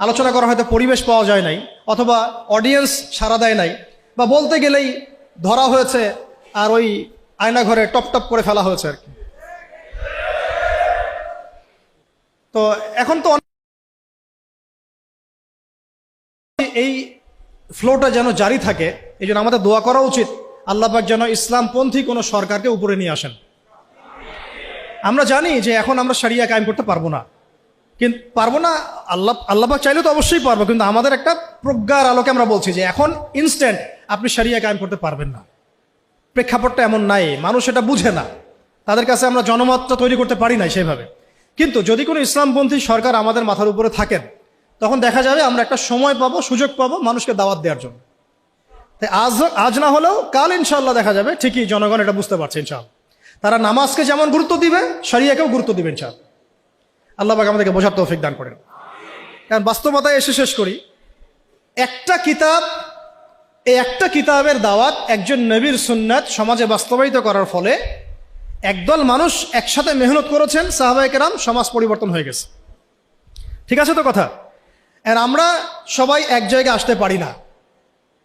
আলোচনা করা হয়তো পরিবেশ পাওয়া যায় নাই, অথবা অডিয়েন্স সাড়া দেয় নাই, বা বলতে গেলেই ধরা হয়েছে আর ওই আয়না ঘরে টপ টপ করে ফেলা হয়েছে আর কি। তো এখন তো এই ফ্লোটা যেন জারি থাকে, এই জন্য আমাদের দোয়া করা উচিত আল্লাহ পাক যেন ইসলামপন্থী কোনো সরকারকে উপরে নিয়ে আসেন। আমরা জানি যে এখন আমরা শরিয়া কায়েম করতে পারবো না, কিন্তু পারবো না, আল্লাহ পাক চাইলে তো অবশ্যই পারবো, কিন্তু আমাদের একটা প্রজ্ঞার আলোকে আমরা বলছি যে এখন ইনস্ট্যান্ট আপনি শরিয়া কায়েম করতে পারবেন না। প্রেক্ষাপটটা এমন নাই, মানুষ এটা বুঝে না, তাদের কাছে আমরা জনমতটা তৈরি করতে পারি না সেভাবে। কিন্তু যদি কোনো ইসলামপন্থী সরকার আমাদের মাথার উপরে থাকেন, তখন দেখা যাবে আমরা একটা সময় পাবো, সুযোগ পাবো মানুষকে দাওয়াত দেওয়ার জন্য। তাই আজ না হলেও কাল ইনশাল্লাহ দেখা যাবে ঠিকই জনগণ এটা বুঝতে পারছে ইনশাআল্লাহ। তারা নামাজকে যেমন গুরুত্ব দিবে, শরিয়াকেও গুরুত্ব দিবে ইনশাআল্লাহ। আল্লাহ পাক আমাদেরকে বোঝার তৌফিক দান করেন। কারণ বাস্তবতায় এসে শেষ করি, একটা কিতাব এই একটা কিতাবের দাওয়াত, একজন নবীর সুন্নাত সমাজে বাস্তবায়িত করার ফলে একদল মানুষ একসাথে মেহনত করেছেন, সাহাবায়ে কেরাম, সমাজ পরিবর্তন হয়ে গেছে। ঠিক আছে তো কথা? আর আমরা সবাই এক জায়গায় আসতে পারি না।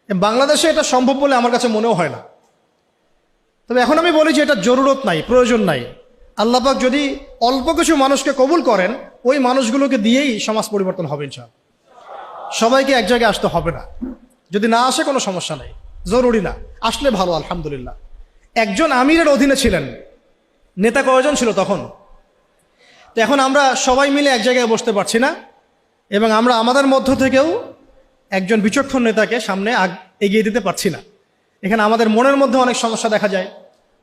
বাংলাদেশে এটা সম্ভব বলে আমার কাছে মনেও হয় না। তবে এখন আমি বলি যে এটা জরুরত নাই, প্রয়োজন নাই। আল্লাহ পাক যদি অল্প কিছু মানুষকে কবুল করেন, ওই মানুষগুলোকে দিয়েই সমাজ পরিবর্তন হবে ইনশাআল্লাহ। সবাইকে এক জায়গায় আসতে হবে না। যদি না আসে কোনো সমস্যা নেই, জরুরি না। আসলে ভালো, আলহামদুলিল্লাহ। একজন আমিরের অধীনে ছিলেন, নেতা কয়জন ছিল তখন? তো এখন আমরা সবাই মিলে এক জায়গায় বসতে পারছি না, এবং আমরা আমাদের মধ্য থেকেও একজন বিচক্ষণ নেতাকে সামনে এগিয়ে দিতে পারছি না। এখানে আমাদের মনের মধ্যে অনেক সমস্যা দেখা যায়।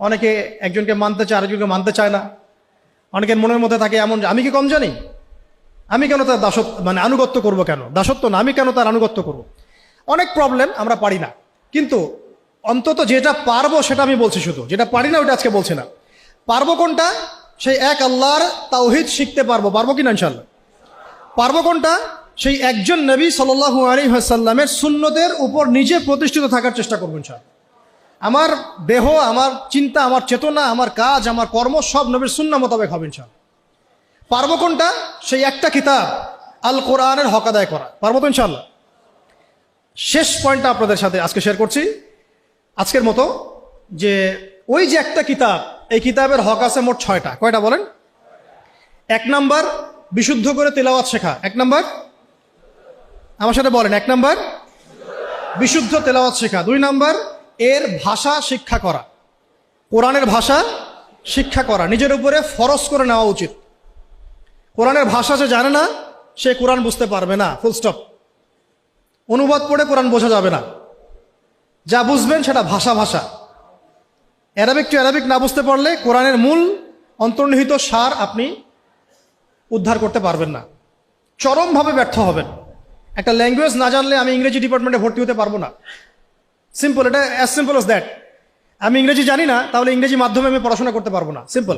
অনেকে একজনকে মানতে চায়, আরেকজনকে মানতে চায় না। অনেকের মনের মধ্যে থাকে এমন, আমি কি কম জানি? আমি কেন তার আনুগত্য করব? কেন দাসত্ব না, আমি কেন তার আনুগত্য করব? অনেক প্রবলেম, আমরা পারি না। কিন্তু অন্তত যেটা পারবো সেটা আমি বলছি, শুধু যেটা পারি না ওটা আজকে বলছি না। পারবো কোনটা? সেই এক আল্লাহর তাওহীদ শিখতে পারবো। পারবো কিনা ইনশাআল্লাহ? পারবো কোনটা? সেই একজন নবী সাল্লাল্লাহু আলাইহি ওয়াসাল্লামের সুন্নতের উপর নিজে প্রতিষ্ঠিত থাকার চেষ্টা করবো ইনশাআল্লাহ। আমার দেহ, আমার চিন্তা, আমার চেতনা, আমার কাজ, আমার কর্ম সব নবীর সুন্নাহ মোতাবেক হবে ইনশাআল্লাহ। পারবো কোনটা? সেই একটা কিতাব আল কোরআনের হক আদায় করা। পারবো তো ইনশাআল্লাহ? শেষ পয়েন্টটা আপনাদের সাথে আজকে শেয়ার করছি আজকের মতো, যে ওই যে একটা কিতাব, এই কিতাবের হক আছে মোট 6টা। কয়টা বলেন? 1 নাম্বার, বিশুদ্ধ করে তেলাওয়াত শেখা। 1 নাম্বার, আমার সাথে বলেন, 1 নাম্বার বিশুদ্ধ তেলাওয়াত শেখা। 2 নাম্বার এর ভাষা শিক্ষা করা, কোরআনের ভাষা শিক্ষা করা, নিজের উপরে ফরজ করে নেওয়া উচিত। কোরআনের ভাষা যে জানে না, সে কোরআন বুঝতে পারবে না, ফুল স্টপ। অনুবাদ পড়ে কোরআন বোঝা যাবে না। যা বুঝবেন সেটা ভাষা। অ্যারাবিক টু অ্যারাবিক না বুঝতে পারলে কোরআনের মূল অন্তর্নিহিত সার আপনি উদ্ধার করতে পারবেন না, চরমভাবে ব্যর্থ হবেন। একটা ল্যাঙ্গুয়েজ না জানলে আমি ইংরেজি ডিপার্টমেন্টে ভর্তি হতে পারবো না। সিম্পল, এটা অ্যাজ সিম্পল অ্যাজ দ্যাট। আমি ইংরেজি জানি না, তাহলে ইংরেজি মাধ্যমে আমি পড়াশোনা করতে পারবো না, সিম্পল।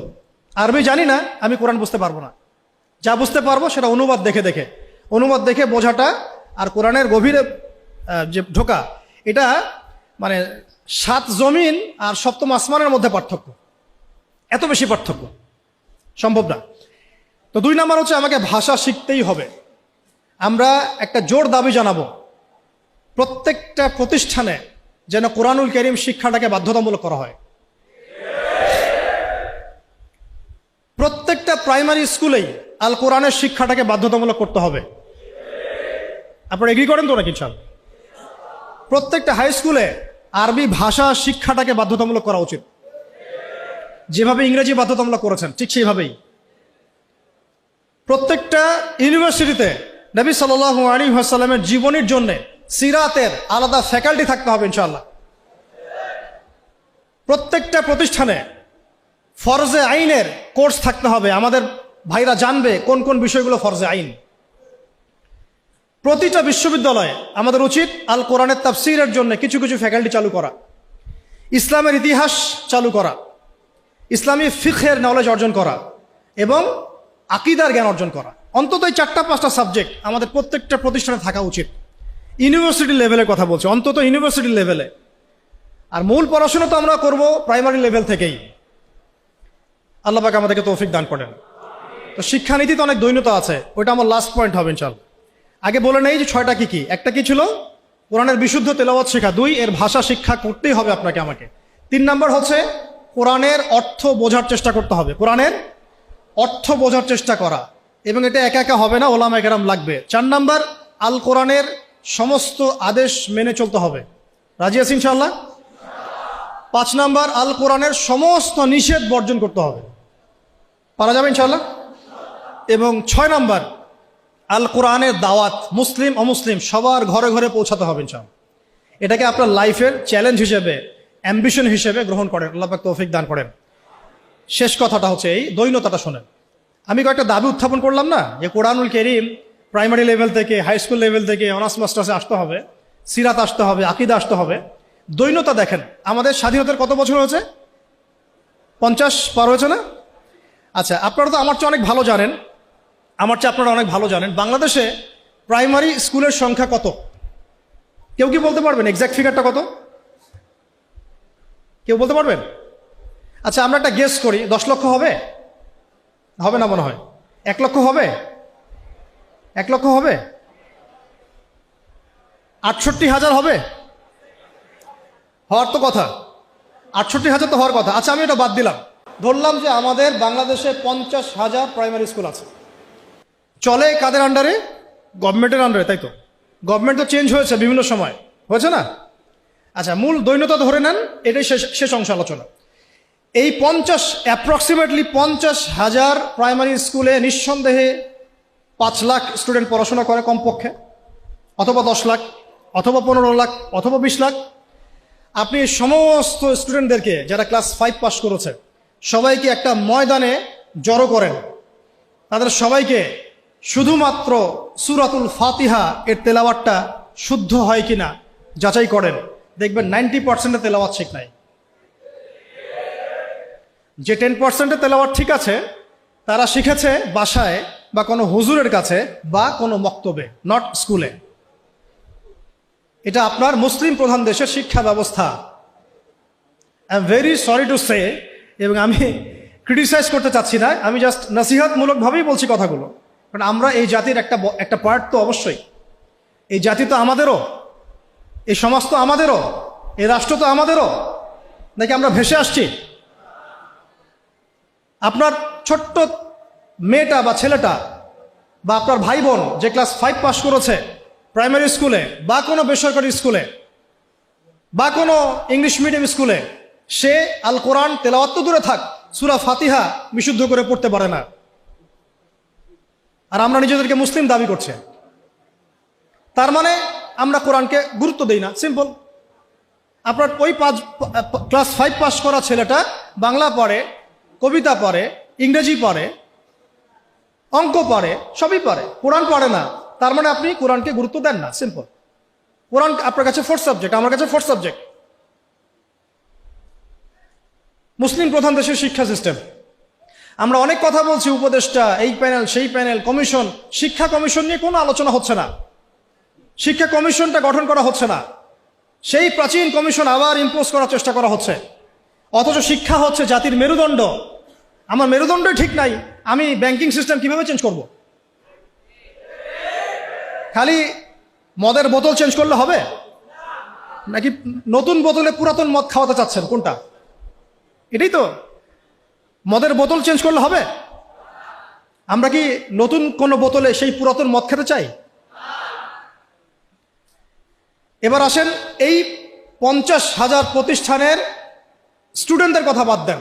আরবি জানি না, আমি কোরআন বুঝতে পারবো না। যা বুঝতে পারবো সেটা অনুবাদ দেখে বোঝাটা, আর কোরআনের গভীরে যে ঢোকা, এটা 7 জমিন আর 7ম আসমানের মধ্যে পার্থক্য, এত বেশি পার্থক্য, সম্ভব না। তো 2 নাম্বার হচ্ছে আমাকে ভাষা শিখতেই হবে। আমরা একটা জোর দাবি জানাবো, প্রত্যেকটা প্রতিষ্ঠানে যেন কোরআনুল কারীম শিক্ষাটাকে বাধ্যতামূলক করা হয়। প্রত্যেকটা প্রাইমারি স্কুলেই আল কোরআনের শিক্ষাটাকে বাধ্যতামূলক করতে হবে। আপনারা এগ্রি করেন তো নাকি? ইনশাআল্লাহ। প্রত্যেকটা হাই স্কুলে আরবি ভাষা শিক্ষাটাকে বাধ্যতামূলক করা উচিত। যেভাবে ইংরেজি বাধ্যতামূলক করেছেন ঠিক সেইভাবেই। প্রত্যেকটা ইউনিভার্সিটিতে নবী সাল্লাল্লাহু আলাইহি ওয়াসাল্লামের জীবনীর জন্য সিরাতের আলাদা ফ্যাকাল্টি থাকতে হবে ইনশাআল্লাহ। প্রত্যেকটা প্রতিষ্ঠানে ফরজে আইনের কোর্স থাকতে হবে। আমাদের ভাইরা জানবে কোন কোন বিষয়গুলো ফরজে আইন। প্রতিটা বিশ্ববিদ্যালয়ে আমাদের উচিত আল কোরআনের তাফসীরের জন্য কিছু কিছু ফ্যাকাল্টি চালু করা, ইসলামের ইতিহাস চালু করা, ইসলামী ফিকহের নলেজ অর্জন করা, এবং আকীদার জ্ঞান অর্জন করা। অন্তত এই 4-5টা সাবজেক্ট আমাদের প্রত্যেকটা প্রতিষ্ঠানে থাকা উচিত। ইউনিভার্সিটি লেভেলের কথা বলছি, অন্তত ইউনিভার্সিটি লেভেলে। আর মূল পড়াশোনা তো আমরা করব প্রাইমারি লেভেল থেকেই। আল্লাহ পাক আমাদেরকে তৌফিক দান করেন। তো শিক্ষানীতিতে অনেক দৈন্যতা আছে, ওইটা আমার লাস্ট পয়েন্ট হবে ইনশাআল্লাহ। আগে বলে নেই যে 6টা কি। একটা কি ছিল? কোরআনের বিশুদ্ধ তেলাওয়াত শেখা। 2, এর ভাষা শিক্ষা করতেই হবে আপনাকে আমাকে। 3 নাম্বার হচ্ছে কোরআনের অর্থ বোঝার চেষ্টা করতে হবে, কোরআনের অর্থ বোঝার চেষ্টা করা, এবং এটা একা একা হবে না, ওলামায়ে কেরাম লাগবে। 4 নাম্বার আল কোরআনের সমস্ত আদেশ মেনে চলতে হবে। রাজি আছি ইনশাআল্লাহ? 5 নাম্বার আল কোরআনের সমস্ত নিষেধ বর্জন করতে হবে। পারা যাবে ইনশাআল্লাহ? এবং 6 নাম্বার আল কোরআনের দাওয়াত মুসলিম অমুসলিম সবার ঘরে ঘরে পৌঁছাতে হবে ইনশাআল্লাহ। এটাকে আপনার লাইফের চ্যালেঞ্জ হিসেবে, অ্যাম্বিশন হিসেবে গ্রহণ করেন। আল্লাহ পাক তৌফিক দান করেন। শেষ কথাটা হচ্ছে এই দৈন্যতাটা শোনেন। আমি কয়েকটা দাবি উত্থাপন করলাম না, যে কোরআনুল কারীম প্রাইমারি লেভেল থেকে, হাই স্কুল লেভেল থেকে অনার্স মাস্টার্সে আসতে হবে, সিরাত আসতে হবে, আকীদা আসতে হবে। দৈন্যতা দেখেন, আমাদের স্বাধীনতার কত বছর হয়েছে? 50 পার হয়েছে না? আচ্ছা, আপনারা তো আমার চেয়ে অনেক ভালো জানেন, আপনারা অনেক ভালো জানেন বাংলাদেশে প্রাইমারি স্কুলের সংখ্যা কত? কেউ কি বলতে পারবেন এক্সাক্ট ফিগারটা কত? কেউ বলতে পারবেন? আচ্ছা, আমরা একটা গেস করি, 10 লক্ষ হবে? হবে না মনে হয়। 1 লক্ষ হবে? 1 লক্ষ হবে? 68,000 হবে? হওয়ার তো কথা, 68,000 তো হওয়ার কথা। আচ্ছা, আমি এটা বাদ দিলাম, ধরলাম যে আমাদের বাংলাদেশে 50,000 প্রাইমারি স্কুল আছে। চলে কাদের আন্ডারে? গভর্নমেন্টের আন্ডারে, তাই তো? গভর্নমেন্ট তো চেঞ্জ হয়েছে বিভিন্ন সময়, হয়েছে না? আচ্ছা, মূল দৈন্যতা ধরে নেন, এটাই শেষ অংশ আলোচনা। এই অ্যাপ্রক্সিমেটলি 50,000 প্রাইমারি স্কুলে নিঃসন্দেহে 5 লাখ স্টুডেন্ট পড়াশোনা করে কমপক্ষে, অথবা 10 লাখ, অথবা 15 লাখ, অথবা 20 লাখ। আপনি সমস্ত স্টুডেন্টদেরকে যারা ক্লাস 5 পাস করেছে সবাইকে একটা ময়দানে জড়ো করেন, তাদের সবাইকে শুধুমাত্র সূরাতুল ফাতিহা এর তেলাওয়াতটা শুদ্ধ হয় কিনা যাচাই করেন, দেখবেন 90% তেলাওয়াত ঠিক নাই। যে 10% তেলাওয়াত ঠিক আছে তারা শিখেছে বাসায় বা কোনো হুজুরের কাছে বা কোনো মক্তবে, নট স্কুলে। এটা আপনার মুসলিম প্রধান দেশের শিক্ষা ব্যবস্থা। I am very sorry to say, এবং আমি ক্রিটিসাইজ করতে চাচ্ছি না, আমি জাস্ট নসিহতমূলকভাবেই বলছি কথাগুলো। কারণ আমরা এই জাতির একটা পার্ট তো অবশ্যই। এই জাতি তো আমাদেরও, এই সমাজ তো আমাদেরও, এই রাষ্ট্র তো আমাদেরও, নাকি আমরা ভেসে আসছি? আপনার ছোট্ট মেয়েটা বা ছেলেটা বা আপনার ভাই বোন যে ক্লাস 5 পাস করেছে প্রাইমারি স্কুলে বা কোনো বেসরকারি স্কুলে বা কোনো ইংলিশ মিডিয়াম স্কুলে, সে আল কোরআন তেলাওয়াত তো দূরে থাক, সূরা ফাতিহা বিশুদ্ধ করে পড়তে পারে না। আর আমরা নিজেদেরকে মুসলিম দাবি করছি, তার মানে আমরা কোরআনকে গুরুত্ব দেই না। সিম্পল। আপনার ওই ক্লাস 5 পাস করা ছেলেটা বাংলা পড়ে, কবিতা পড়ে, ইংরেজি পড়ে, অঙ্ক পড়ে, সবই পড়ে, কোরআন পড়ে না, তার মানে আপনি কোরআনকে গুরুত্ব দেন না। সিম্পল। কোরআন আপনার কাছে 4th সাবজেক্ট, আমার কাছে 4th সাবজেক্ট। মুসলিম প্রধান দেশের শিক্ষা সিস্টেম। আমরা অনেক কথা বলছি, উপদেষ্টা, এই প্যানেল, সেই প্যানেল, কমিশন। শিক্ষা কমিশন নিয়ে কোনো আলোচনা হচ্ছে না, শিক্ষা কমিশনটা গঠন করা হচ্ছে না, সেই প্রাচীন কমিশন আবার ইম্পোজ করার চেষ্টা করা হচ্ছে। অথচ শিক্ষা হচ্ছে জাতির মেরুদণ্ড। আমার মেরুদণ্ডই ঠিক নাই, আমি ব্যাংকিং সিস্টেম কিভাবে চেঞ্জ করব? খালি মদের বোতল চেঞ্জ করলে হবে, নাকি নতুন বোতলে পুরাতন মদ খাওয়াতে চাচ্ছেন? কোনটা? এটাই তো। মদের বোতল চেঞ্জ করলে হবে? আমরা কি নতুন কোন বোতলে সেই পুরাতন মদ খেতে চাই? এবার আসেন, এই 50,000 প্রতিষ্ঠানের স্টুডেন্টদের কথা বাদ দেন,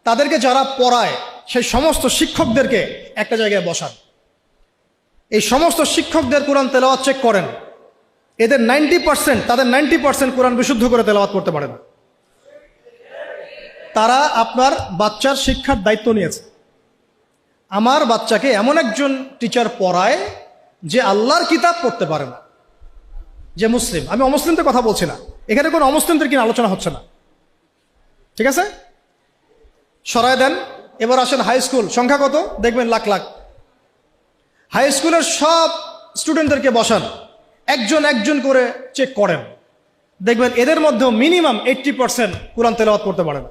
তাদেরকে যারা পড়ায় সেই সমস্ত শিক্ষকদেরকে একটা জায়গায় বসান। এই সমস্ত শিক্ষকদের কোরআন তেলাওয়াত চেক করেন, এদের 90%, তাদের 90% কোরআন বিশুদ্ধ করে তেলাওয়াত করতে পারে না। তারা আপনার বাচ্চার শিক্ষার দায়িত্ব নিয়েছে। আমার বাচ্চাকে এমন একজন টিচার পড়ায় যে আল্লাহর কিতাব পড়তে পারে না, যে মুসলিম। আমি অমুসলিমদের কথা বলছি না, এখানে কোনো অমুসলিমদের কিনা আলোচনা হচ্ছে না, ঠিক আছে? সরায় দেন। এবার আসেন হাই স্কুল, সংখ্যা কত? দেখবেন লাখ লাখ। হাই স্কুলের সব স্টুডেন্টদেরকে বসান, একজন একজন করে চেক করেন, দেখবেন এদের মধ্যেও মিনিমাম 80% কোরআন তেলাওয়াত করতে পারে না।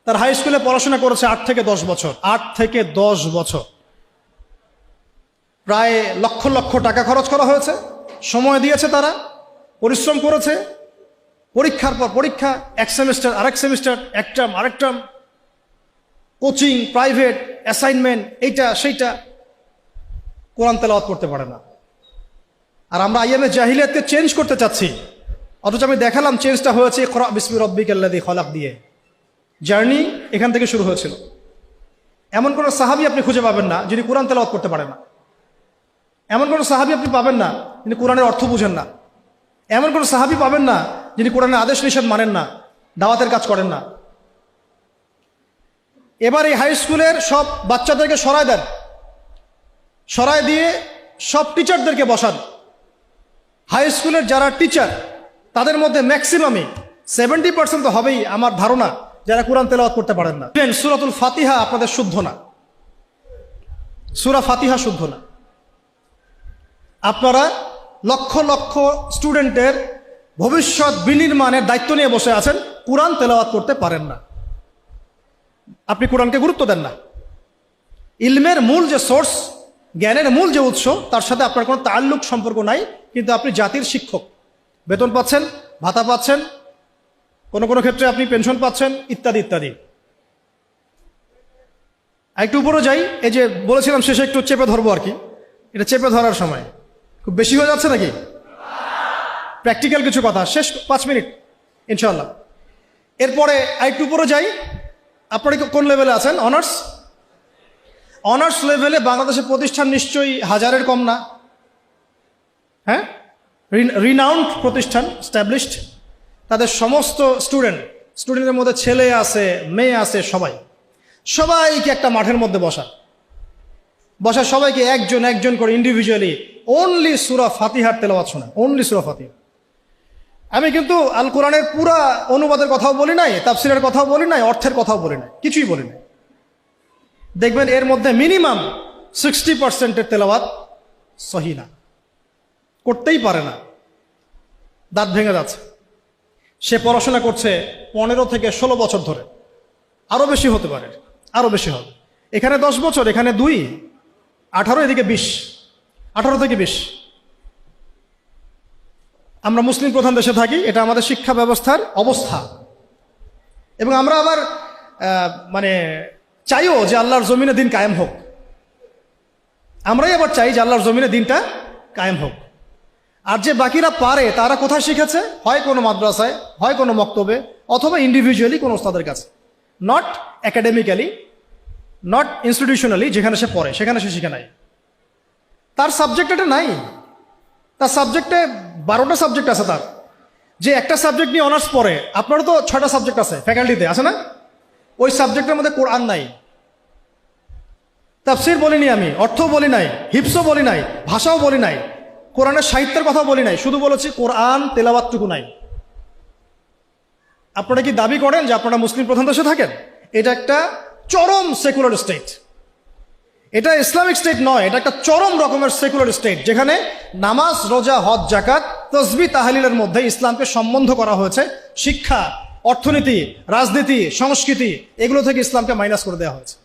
তার হাই স্কুলে পড়াশোনা করেছে 8 থেকে 10 বছর, 8 থেকে 10 বছর, প্রায় লক্ষ লক্ষ টাকা খরচ করা হয়েছে, সময় দিয়েছে, তারা পরিশ্রম করেছে, পরীক্ষার পর পরীক্ষা, এক সেমিস্টার আরেক সেমিস্টার, এক টার্ম আরেক টার্ম, কোচিং, প্রাইভেট, অ্যাসাইনমেন্ট, এইটা সেইটা, কোরআন তেলাওয়াত করতে পারে না। আর আমরা আইএমএ জাহিলিয়াতকে চেঞ্জ করতে চাচ্ছি, অথচ আমি দেখালাম চেঞ্জটা হয়েছে ইকরা বিসমি রাব্বিকাল্লাযী খলাক দিয়ে। জার্নি এখান থেকে শুরু হয়েছিল। এমন কোনো সাহাবী আপনি খুঁজে পাবেন না যিনি কোরআন তেলাওয়াত করতে পারেন না। এমন কোনো সাহাবী আপনি পাবেন না যিনি কোরআনের অর্থ বুঝেন না। এমন কোনো সাহাবী পাবেন না যিনি কোরআনের আদেশ নিষেধ মানেন না, দাওয়াতের কাজ করেন না। এবার এই হাই স্কুলের সব বাচ্চাদেরকে সরায় দেন, সরায় দিয়ে সব টিচারদেরকে বসান। হাই স্কুলের যারা টিচার তাদের মধ্যে ম্যাক্সিমামই 70% তো হবেই আমার ধারণা যারা কোরআন তেলাওয়াত করতে পারেন না। সূরাতুল ফাতিহা আপনাদের শুদ্ধ না, সূরা ফাতিহা শুদ্ধ না। আপনারা লক্ষ লক্ষ স্টুডেন্টের ভবিষ্যৎ বিনির্মাণের দায়িত্ব নিয়ে বসে আছেন, কোরআন তেলাওয়াত করতে পারেন না। আপনি কোরআনকে গুরুত্ব দেন না। ইলমের মূল যে সোর্স, জ্ঞানের মূল যে উৎস, তার সাথে আপনার কোনো তাল্লুক সম্পর্ক নাই, কিন্তু আপনি জাতির শিক্ষক, বেতন পাচ্ছেন, ভাতা পাচ্ছেন, কোনো কোনো ক্ষেত্রে আপনি পেনশন পাচ্ছেন, ইত্যাদি ইত্যাদি। একটু উপরে যাই, এই যে বলেছিলাম শেষে একটু চেপে ধরবো আর কি, এটা চেপে ধরার সময় খুব বেশি হয়ে যাচ্ছে নাকি? প্র্যাকটিক্যাল কিছু কথা, শেষ 5 মিনিট ইনশাআল্লাহ। এরপরে একটু উপরে যাই, আপনারা কোন লেভেলে আছেন? অনার্স। অনার্স লেভেলে বাংলাদেশের প্রতিষ্ঠান নিশ্চয়ই 1000-এর কম না? হ্যাঁ, রিনাউন্ড প্রতিষ্ঠান, স্ট্যাবলিশড। তাদের সমস্ত স্টুডেন্টের মধ্যে ছেলে আছে, মেয়ে আছে, সবাইকে একটা মাঠের মধ্যে বসা সবাইকে একজন একজন করে ইন্ডিভিজুয়ালি অনলি সূরা ফাতিহার তেলাওয়াত শোনা, অনলি সূরা ফাতিহা। আমি কিন্তু আল কোরআনের পুরা অনুবাদের কথাও বলি নাই, তাফসিরের কথাও বলি নাই, অর্থের কথাও বলি নাই, কিছুই বলি নাই। দেখবেন এর মধ্যে মিনিমাম 60%-এর তেলাওয়াত সহি না, করতেই পারে না, দাঁত ভেঙে যাচ্ছে। সে পড়াশোনা করছে 15 থেকে 16 বছর ধরে, আরো বেশি হতে পারে, আরো বেশি হবে। এখানে 10 বছর, এখানে 2, 18, এদিকে 20, 18 থেকে 20। আমরা মুসলিম প্রধান দেশে থাকি, এটা আমাদের শিক্ষা ব্যবস্থার অবস্থা। এবং আমরা আবার মানে চাইও যে আল্লাহর জমিনে দিন কায়েম হোক। আমরাই আবার চাই যে আল্লাহর জমিনে দিনটা কায়েম হোক। আর যে বাকিরা পারে তারা কোথায় শিখেছে? হয় কোনো মাদ্রাসায়, হয় কোনো মক্তবে, অথবা ইন্ডিভিজুয়ালি কোনো ওস্তাদের কাছে। নট একাডেমিক্যালি, নট ইনস্টিটিউশনালি, যেখানে সে পড়ে সেখানে সে শিখে নাই। তার সাবজেক্ট এটা নাই, তার সাবজেক্টে 12টা সাবজেক্ট আছে। তার যে একটা সাবজেক্ট নিয়ে অনার্স পড়ে, আপনারও তো 6টা সাবজেক্ট আছে ফ্যাকাল্টিতে, আছে না? ওই সাবজেক্টের মধ্যে কোরআন নাই, তাফসীর বলিনি আমি, অর্থও বলি নাই, হিফসও বলি নাই, ভাষাও বলি নাই, কোরআনের সাহিত্যের কথা বলি নাই, শুধু বলেছি কোরআন তেলাওয়াতটুকু নাই। আপনারা কি দাবি করেন যে আপনারা মুসলিম প্রধান দেশে থাকেন? এটা একটা চরম সেকুলার স্টেট, এটা ইসলামিক স্টেট নয়, এটা একটা চরম রকমের সেকুলার স্টেট, যেখানে নামাজ, রোজা, হজ, জাকাত, তসবিহ, তাহলিলের মধ্যে ইসলামকে সম্বন্ধ করা হয়েছে। শিক্ষা, অর্থনীতি, রাজনীতি, সংস্কৃতি, এগুলো থেকে ইসলামকে মাইনাস করে দেওয়া হয়েছে।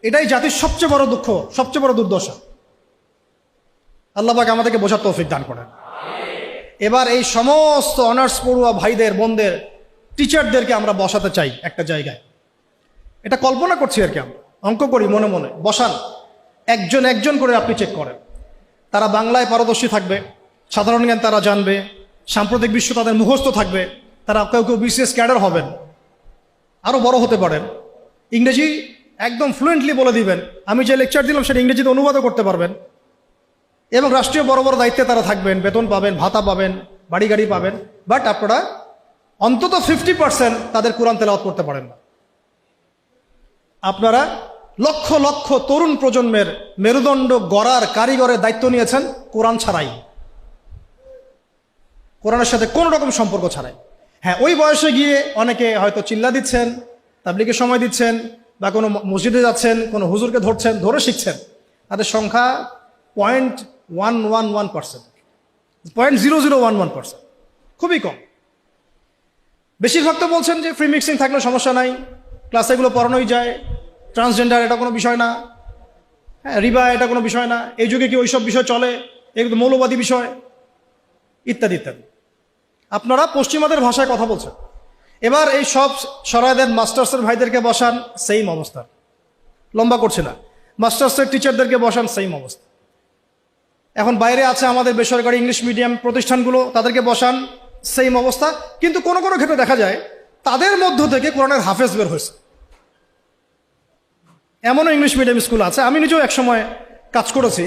এটাই জাতির সবচেয়ে বড় দুঃখ, সবচেয়ে বড় দুর্দশা। আল্লাহ পাক আমাদেরকে বোঝার তৌফিক দান করেন। এবার এই সমস্ত অনার্স পড়ুয়া ভাইদের, বোনদের, টিচারদেরকে আমরা বসাতে চাই একটা জায়গায়। এটা কল্পনা করছি আর কি, আমরা অঙ্ক করি মনে মনে। বসান, একজন একজন করে আপনি চেক করেন। তারা বাংলায় পারদর্শী থাকবে, সাধারণ জ্ঞান তারা জানবে, সাম্প্রতিক বিশ্ব তাদের মুখস্থ থাকবে, তারা কেউ কেউ বিসিএস ক্যাডার হবেন, আরও বড় হতে পারেন, ইংরেজি একদম ফ্লুয়েন্টলি বলে দিবেন, আমি যে লেকচার দিলাম সেটা ইংরেজিতে অনুবাদও করতে পারবেন, এবং রাষ্ট্রীয় বড় বড় দায়িত্বে তারা থাকবেন, বেতন পাবেন, ভাতা পাবেন, বাড়ি গাড়ি পাবেন। বাট আপনারা অন্তত 50% তাদের কোরআন তেলাওয়াত করতে পারেন না। আপনারা লক্ষ লক্ষ তরুণ প্রজন্মের মেরুদণ্ড গড়ার কারিগরের দায়িত্ব নিয়েছেন কোরআন ছাড়াই, কোরআনের সাথে কোনো রকম সম্পর্ক ছাড়াই। হ্যাঁ, ওই বয়সে গিয়ে অনেকে হয়তো চিল্লা দিচ্ছেন, তাবলীগে সময় দিচ্ছেন, বা কোনো মসজিদে যাচ্ছেন, কোনো হুজুরকে ধরছেন, ধরে শিখছেন। তাদের সংখ্যা 0.111%, 0.0011%, খুবই কম। বেশিরভাগ তো বলছেন যে ফ্রি মিক্সিং থাকলে সমস্যা নাই, ক্লাসে এগুলো পড়ানোই যায়, ট্রান্সজেন্ডার এটা কোনো বিষয় না, হ্যাঁ, রিবা এটা কোনো বিষয় না, এই যুগে কি ওইসব বিষয় চলে, এগুলো মৌলবাদী বিষয়, ইত্যাদি ইত্যাদি। আপনারা পশ্চিমাদের ভাষায় কথা বলছেন। এবার এই সব সরায় দেন, মাস্টার্সের ভাইদেরকে বসান, সেম অবস্থা, লম্বা করছে না। মাস্টার্সের টিচারদেরকে বসান, সেম অবস্থা। এখন বাইরে আছে আমাদের বেসরকারি ইংলিশ মিডিয়াম প্রতিষ্ঠানগুলো, তাদেরকে বসান, সেম অবস্থা। কিন্তু কোনো কোনো ক্ষেত্রে দেখা যায় তাদের মধ্য থেকে কোরআনের হাফেজ বের হয়েছে। এমনও ইংলিশ মিডিয়াম স্কুল আছে, আমি নিজেও একসময় কাজ করেছি,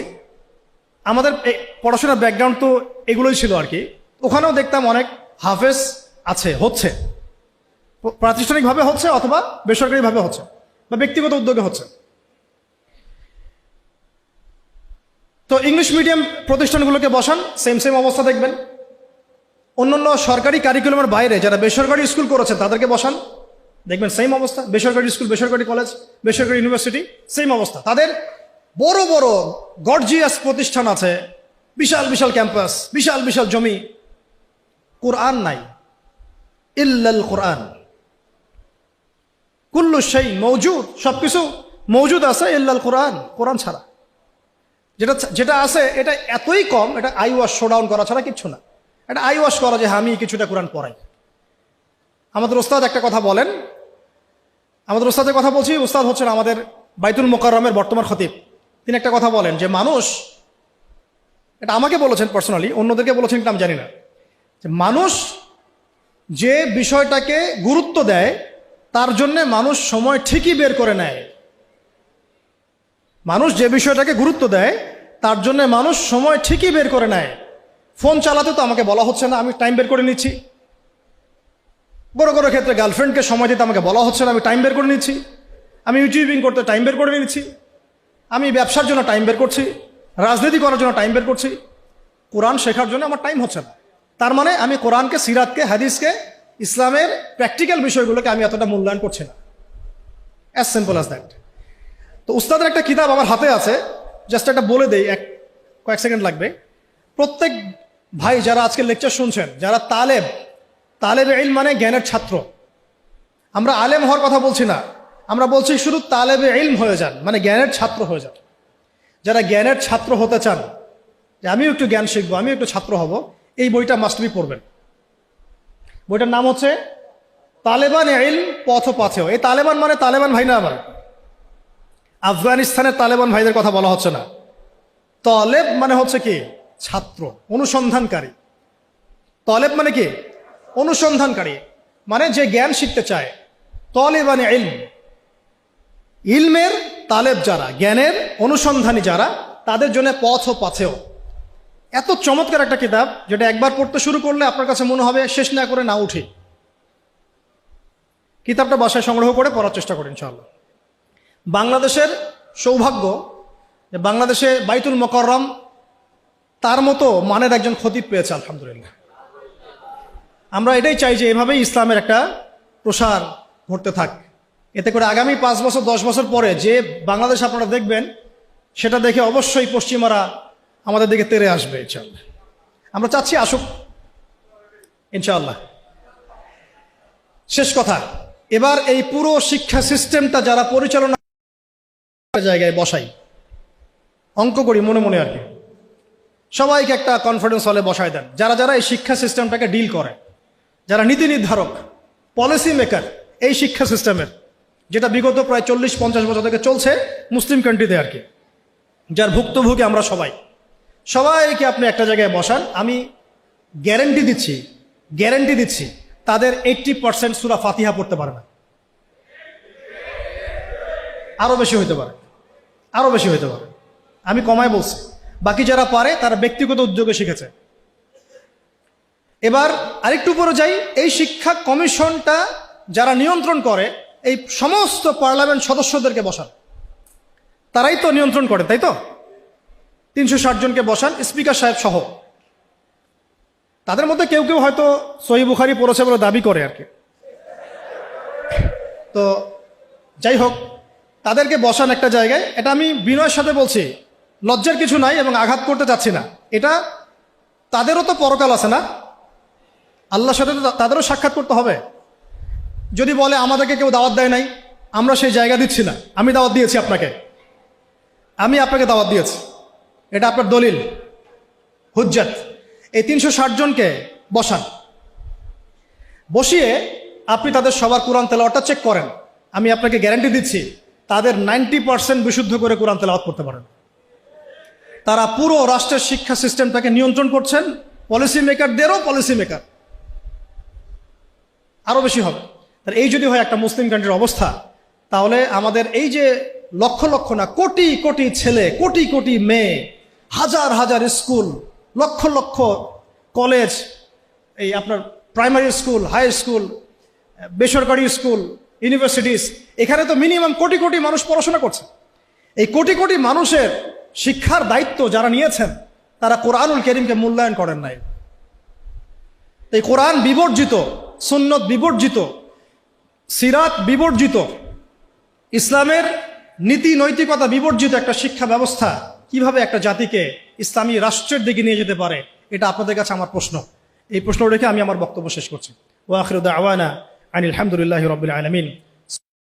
আমাদের পড়াশোনার ব্যাকগ্রাউন্ড তো এগুলোই ছিল আর কি। ওখানেও দেখতাম অনেক হাফেজ আছে, হচ্ছে, প্রাতিষ্ঠানিকভাবে হচ্ছে অথবা বেসরকারিভাবে হচ্ছে বা ব্যক্তিগত উদ্যোগে হচ্ছে। তো ইংলিশ মিডিয়াম প্রতিষ্ঠানগুলোকে বসান, সেম অবস্থা দেখবেন। অন্যান্য সরকারি কারিকুলামের বাইরে যারা বেসরকারি স্কুল করেছে তাদেরকে বসান, দেখবেন সেম অবস্থা। বেসরকারি স্কুল, বেসরকারি কলেজ, বেসরকারি ইউনিভার্সিটি, সেম অবস্থা। তাদের বড় বড় গর্জিয়াস প্রতিষ্ঠান আছে, বিশাল বিশাল ক্যাম্পাস, বিশাল বিশাল জমি, কোরআন নাই। ইল্লাল কোরআন, কুল্লু শাই মওজুদ, সবকিছু মওজুদ আছে ইল্লাল কোরআন, কোরআন ছাড়া। যেটা যেটা আছে এটা এতই কম, এটা আই ওয়াশ শোডাউন করা ছাড়া কিচ্ছু না। এটা আই ওয়াশ করা যে আমি কিছুটা কোরআন পড়াই। আমাদের ওস্তাদ একটা কথা বলেন, আমাদের ওস্তাদের কথা বলছি, ওস্তাদ হচ্ছেন আমাদের বাইতুল মোকাররমের বর্তমান খতিব। তিনি একটা কথা বলেন যে মানুষ, এটা আমাকে বলেছেন পার্সোনালি, অন্যদেরকে বলেছেন কিনা আমি জানি না, যে মানুষ যে বিষয়টাকে গুরুত্ব দেয় তার জন্যে মানুষ সময় ঠিকই বের করে নেয়। মানুষ যে বিষয়টাকে গুরুত্ব দেয় তার জন্য মানুষ সময় ঠিকই বের করে নেয়। ফোন চালাতে তো আমাকে বলা হচ্ছে না, আমি টাইম বের করে নিচ্ছি। বড় বড় ক্ষেত্রে গার্লফ্রেন্ডকে সময় দিতে আমাকে বলা হচ্ছে না, আমি টাইম বের করে নিচ্ছি। আমি ইউটিউবিং করতে টাইম বের করে নিচ্ছি। আমি ব্যবসার জন্য টাইম বের করছি, রাজনীতি করার জন্য টাইম বের করছি। কোরআন শেখার জন্য আমার টাইম হচ্ছে না। তার মানে আমি কোরআনকে, সিরাতকে, হাদিসকে, ইসলামের প্র্যাকটিক্যাল বিষয়গুলোকে আমি এতটা মূল্যায়ন করছি না। As simple as that. তো উস্তাদের একটা কিতাব আমার হাতে আছে, জাস্ট একটা বলে দেই, কয়েক সেকেন্ড লাগবে। প্রত্যেক ভাই যারা আজকে লেকচার শুনছেন, যারা তালেব ইলম মানে জ্ঞানের ছাত্র, আমরা আলেম হওয়ার কথা বলছি না, আমরা বলছি শুধু তালেবে ইলম হয়ে যান, মানে জ্ঞানের ছাত্র হয়ে যান। যারা জ্ঞানের ছাত্র হতে চান, যে আমিও একটু জ্ঞান শিখবো, আমিও একটু ছাত্র হব, এই বইটা মাস্ট বি পড়বেন। বইটার নাম হচ্ছে তালেবান ইলম পথ পাথেয়। এই তালেবান মানে তালেবান ভাই না, আমার আফগানিস্তানের তালেবান ভাইদের কথা বলা হচ্ছে না। তলেব মানে হচ্ছে কি? ছাত্র, অনুসন্ধানকারী। তলেব মানে কি? অনুসন্ধানকারী, মানে যে জ্ঞান শিখতে চায়। তলেবান ইলম, ইলমের তালেব যারা, জ্ঞানের অনুসন্ধানী যারা, তাদের জন্য পথ ও পাথেয়। এত চমৎকার একটা কিতাব, যেটা একবার পড়তে শুরু করলে আপনার কাছে মনে হবে শেষ না করে না উঠি। কিতাবটা বাসায় সংগ্রহ করে পড়ার চেষ্টা করেন ইনশাআল্লাহ। বাংলাদেশের সৌভাগ্য যে বাংলাদেশে বাইতুল মোকাররম তার মতো মানের একজন খতিব পেয়েছে, আলহামদুলিল্লাহ। আমরা এটাই চাই যে এভাবেই ইসলামের একটা প্রসার ঘটতে থাক। এতে করে আগামী 5 বছর 10 বছর পরে যে বাংলাদেশ আপনারা দেখবেন, সেটা দেখে অবশ্যই পশ্চিমারা আমাদের দিকে তেড়ে আসবে ইনশাআল্লাহ। আমরা চাচ্ছি আসুক ইনশাআল্লাহ। শেষ কথা, এবার এই পুরো শিক্ষা সিস্টেমটা যারা পরিচালনা জায়গায় বসাই, অঙ্ক করি মনে মনে আর কি, সবাইকে একটা কনফারেন্স হলে বসায় দেন, যারা যারা এই শিক্ষা সিস্টেমটাকে ডিল করে, যারা নীতি নির্ধারক, পলিসি মেকার এই শিক্ষা সিস্টেমের, যেটা বিগত প্রায় 40-50 বছর থেকে চলছে মুসলিম কান্ট্রিতে আর কি, যার ভুক্তভোগী আমরা সবাইকে আপনি একটা জায়গায় বসান। আমি গ্যারেন্টি দিচ্ছি তাদের 80% সূরা ফাতিহা পড়তে পারে না। আরো বেশি হইতে পারে। আমি কমায় বলছি। বাকি যারা পারে তারা ব্যক্তিগত উদ্যোগে শিখেছে। এবার আরেকটু উপরে যাই, এই শিক্ষা কমিশনটা যারা নিয়ন্ত্রণ করে, এই সমস্ত পার্লামেন্ট সদস্যদেরকে বসান। তারাই তো নিয়ন্ত্রণ করে, তাই তো? 360 জনকে বসান, স্পিকার সাহেব সহ। তাদের মধ্যে কেউ কেউ হয়তো সহিহ বুখারী পড়েছে বলে দাবি করে আর কি। তো যাই হোক, তাদেরকে বসান একটা জায়গায়। এটা আমি বিনয়ের সাথে বলছি, লজ্জার কিছু নাই এবং আঘাত করতে চাচ্ছি না। এটা তাদেরও তো পরকাল আছে না, আল্লাহর সাথে তো তাদেরও সাক্ষাৎ করতে হবে। যদি বলে আমাদেরকে কেউ দাওয়াত দেয় নাই, আমরা সেই জায়গা দিচ্ছি না, আমি দাওয়াত দিয়েছি আপনাকে, আমি আপনাকে দাওয়াত দিয়েছি, এটা আপনার দলিল, হুজ্জাত। এই 360 জনকে বসান, বসিয়ে আপনি তাদের সবার কোরআন তেলাওয়াতটা চেক করেন। আমি আপনাকে গ্যারান্টি দিচ্ছি তাদের 90% বিশুদ্ধ করে কোরআন তেলাওয়াত করতে পারেন। তারা পুরো রাষ্ট্রের শিক্ষা সিস্টেমটাকে নিয়ন্ত্রণ করছেন, পলিসি মেকারদেরও পলিসি মেকার। আরো বেশি হবে। তার এই যদি হয় একটা মুসলিম কান্ট্রির অবস্থা, তাহলে আমাদের এই যে লক্ষ লক্ষ না কোটি কোটি ছেলে, কোটি কোটি মেয়ে, হাজার হাজার স্কুল, লক্ষ লক্ষ কলেজ, এই আপনার প্রাইমারি স্কুল, হাই স্কুল, বেসরকারি স্কুল, ইউনিভার্সিটিস, এখানে তো মিনিমাম কোটি কোটি মানুষ পড়াশোনা করছে। এই কোটি কোটি মানুষের শিক্ষার দায়িত্ব যারা নিয়েছেন, তারা কোরআনুল কারীমকে মূল্যায়ন করেন নাই। এই কোরআন বিবর্জিত, সুন্নত বিবর্জিত, সিরাত বিবর্জিত, ইসলামের নীতি নৈতিকতা বিবর্জিত একটা শিক্ষা ব্যবস্থা কিভাবে একটা জাতিকে ইসলামী রাষ্ট্রের দিকে নিয়ে যেতে পারে, এটা আপনাদের কাছে আমার প্রশ্ন। এই প্রশ্ন রেখে আমি আমার বক্তব্য শেষ করছি। ওয়া আখিরু দাওয়ানা আনিল হামদুলিল্লাহি রাব্বিল আলামিন।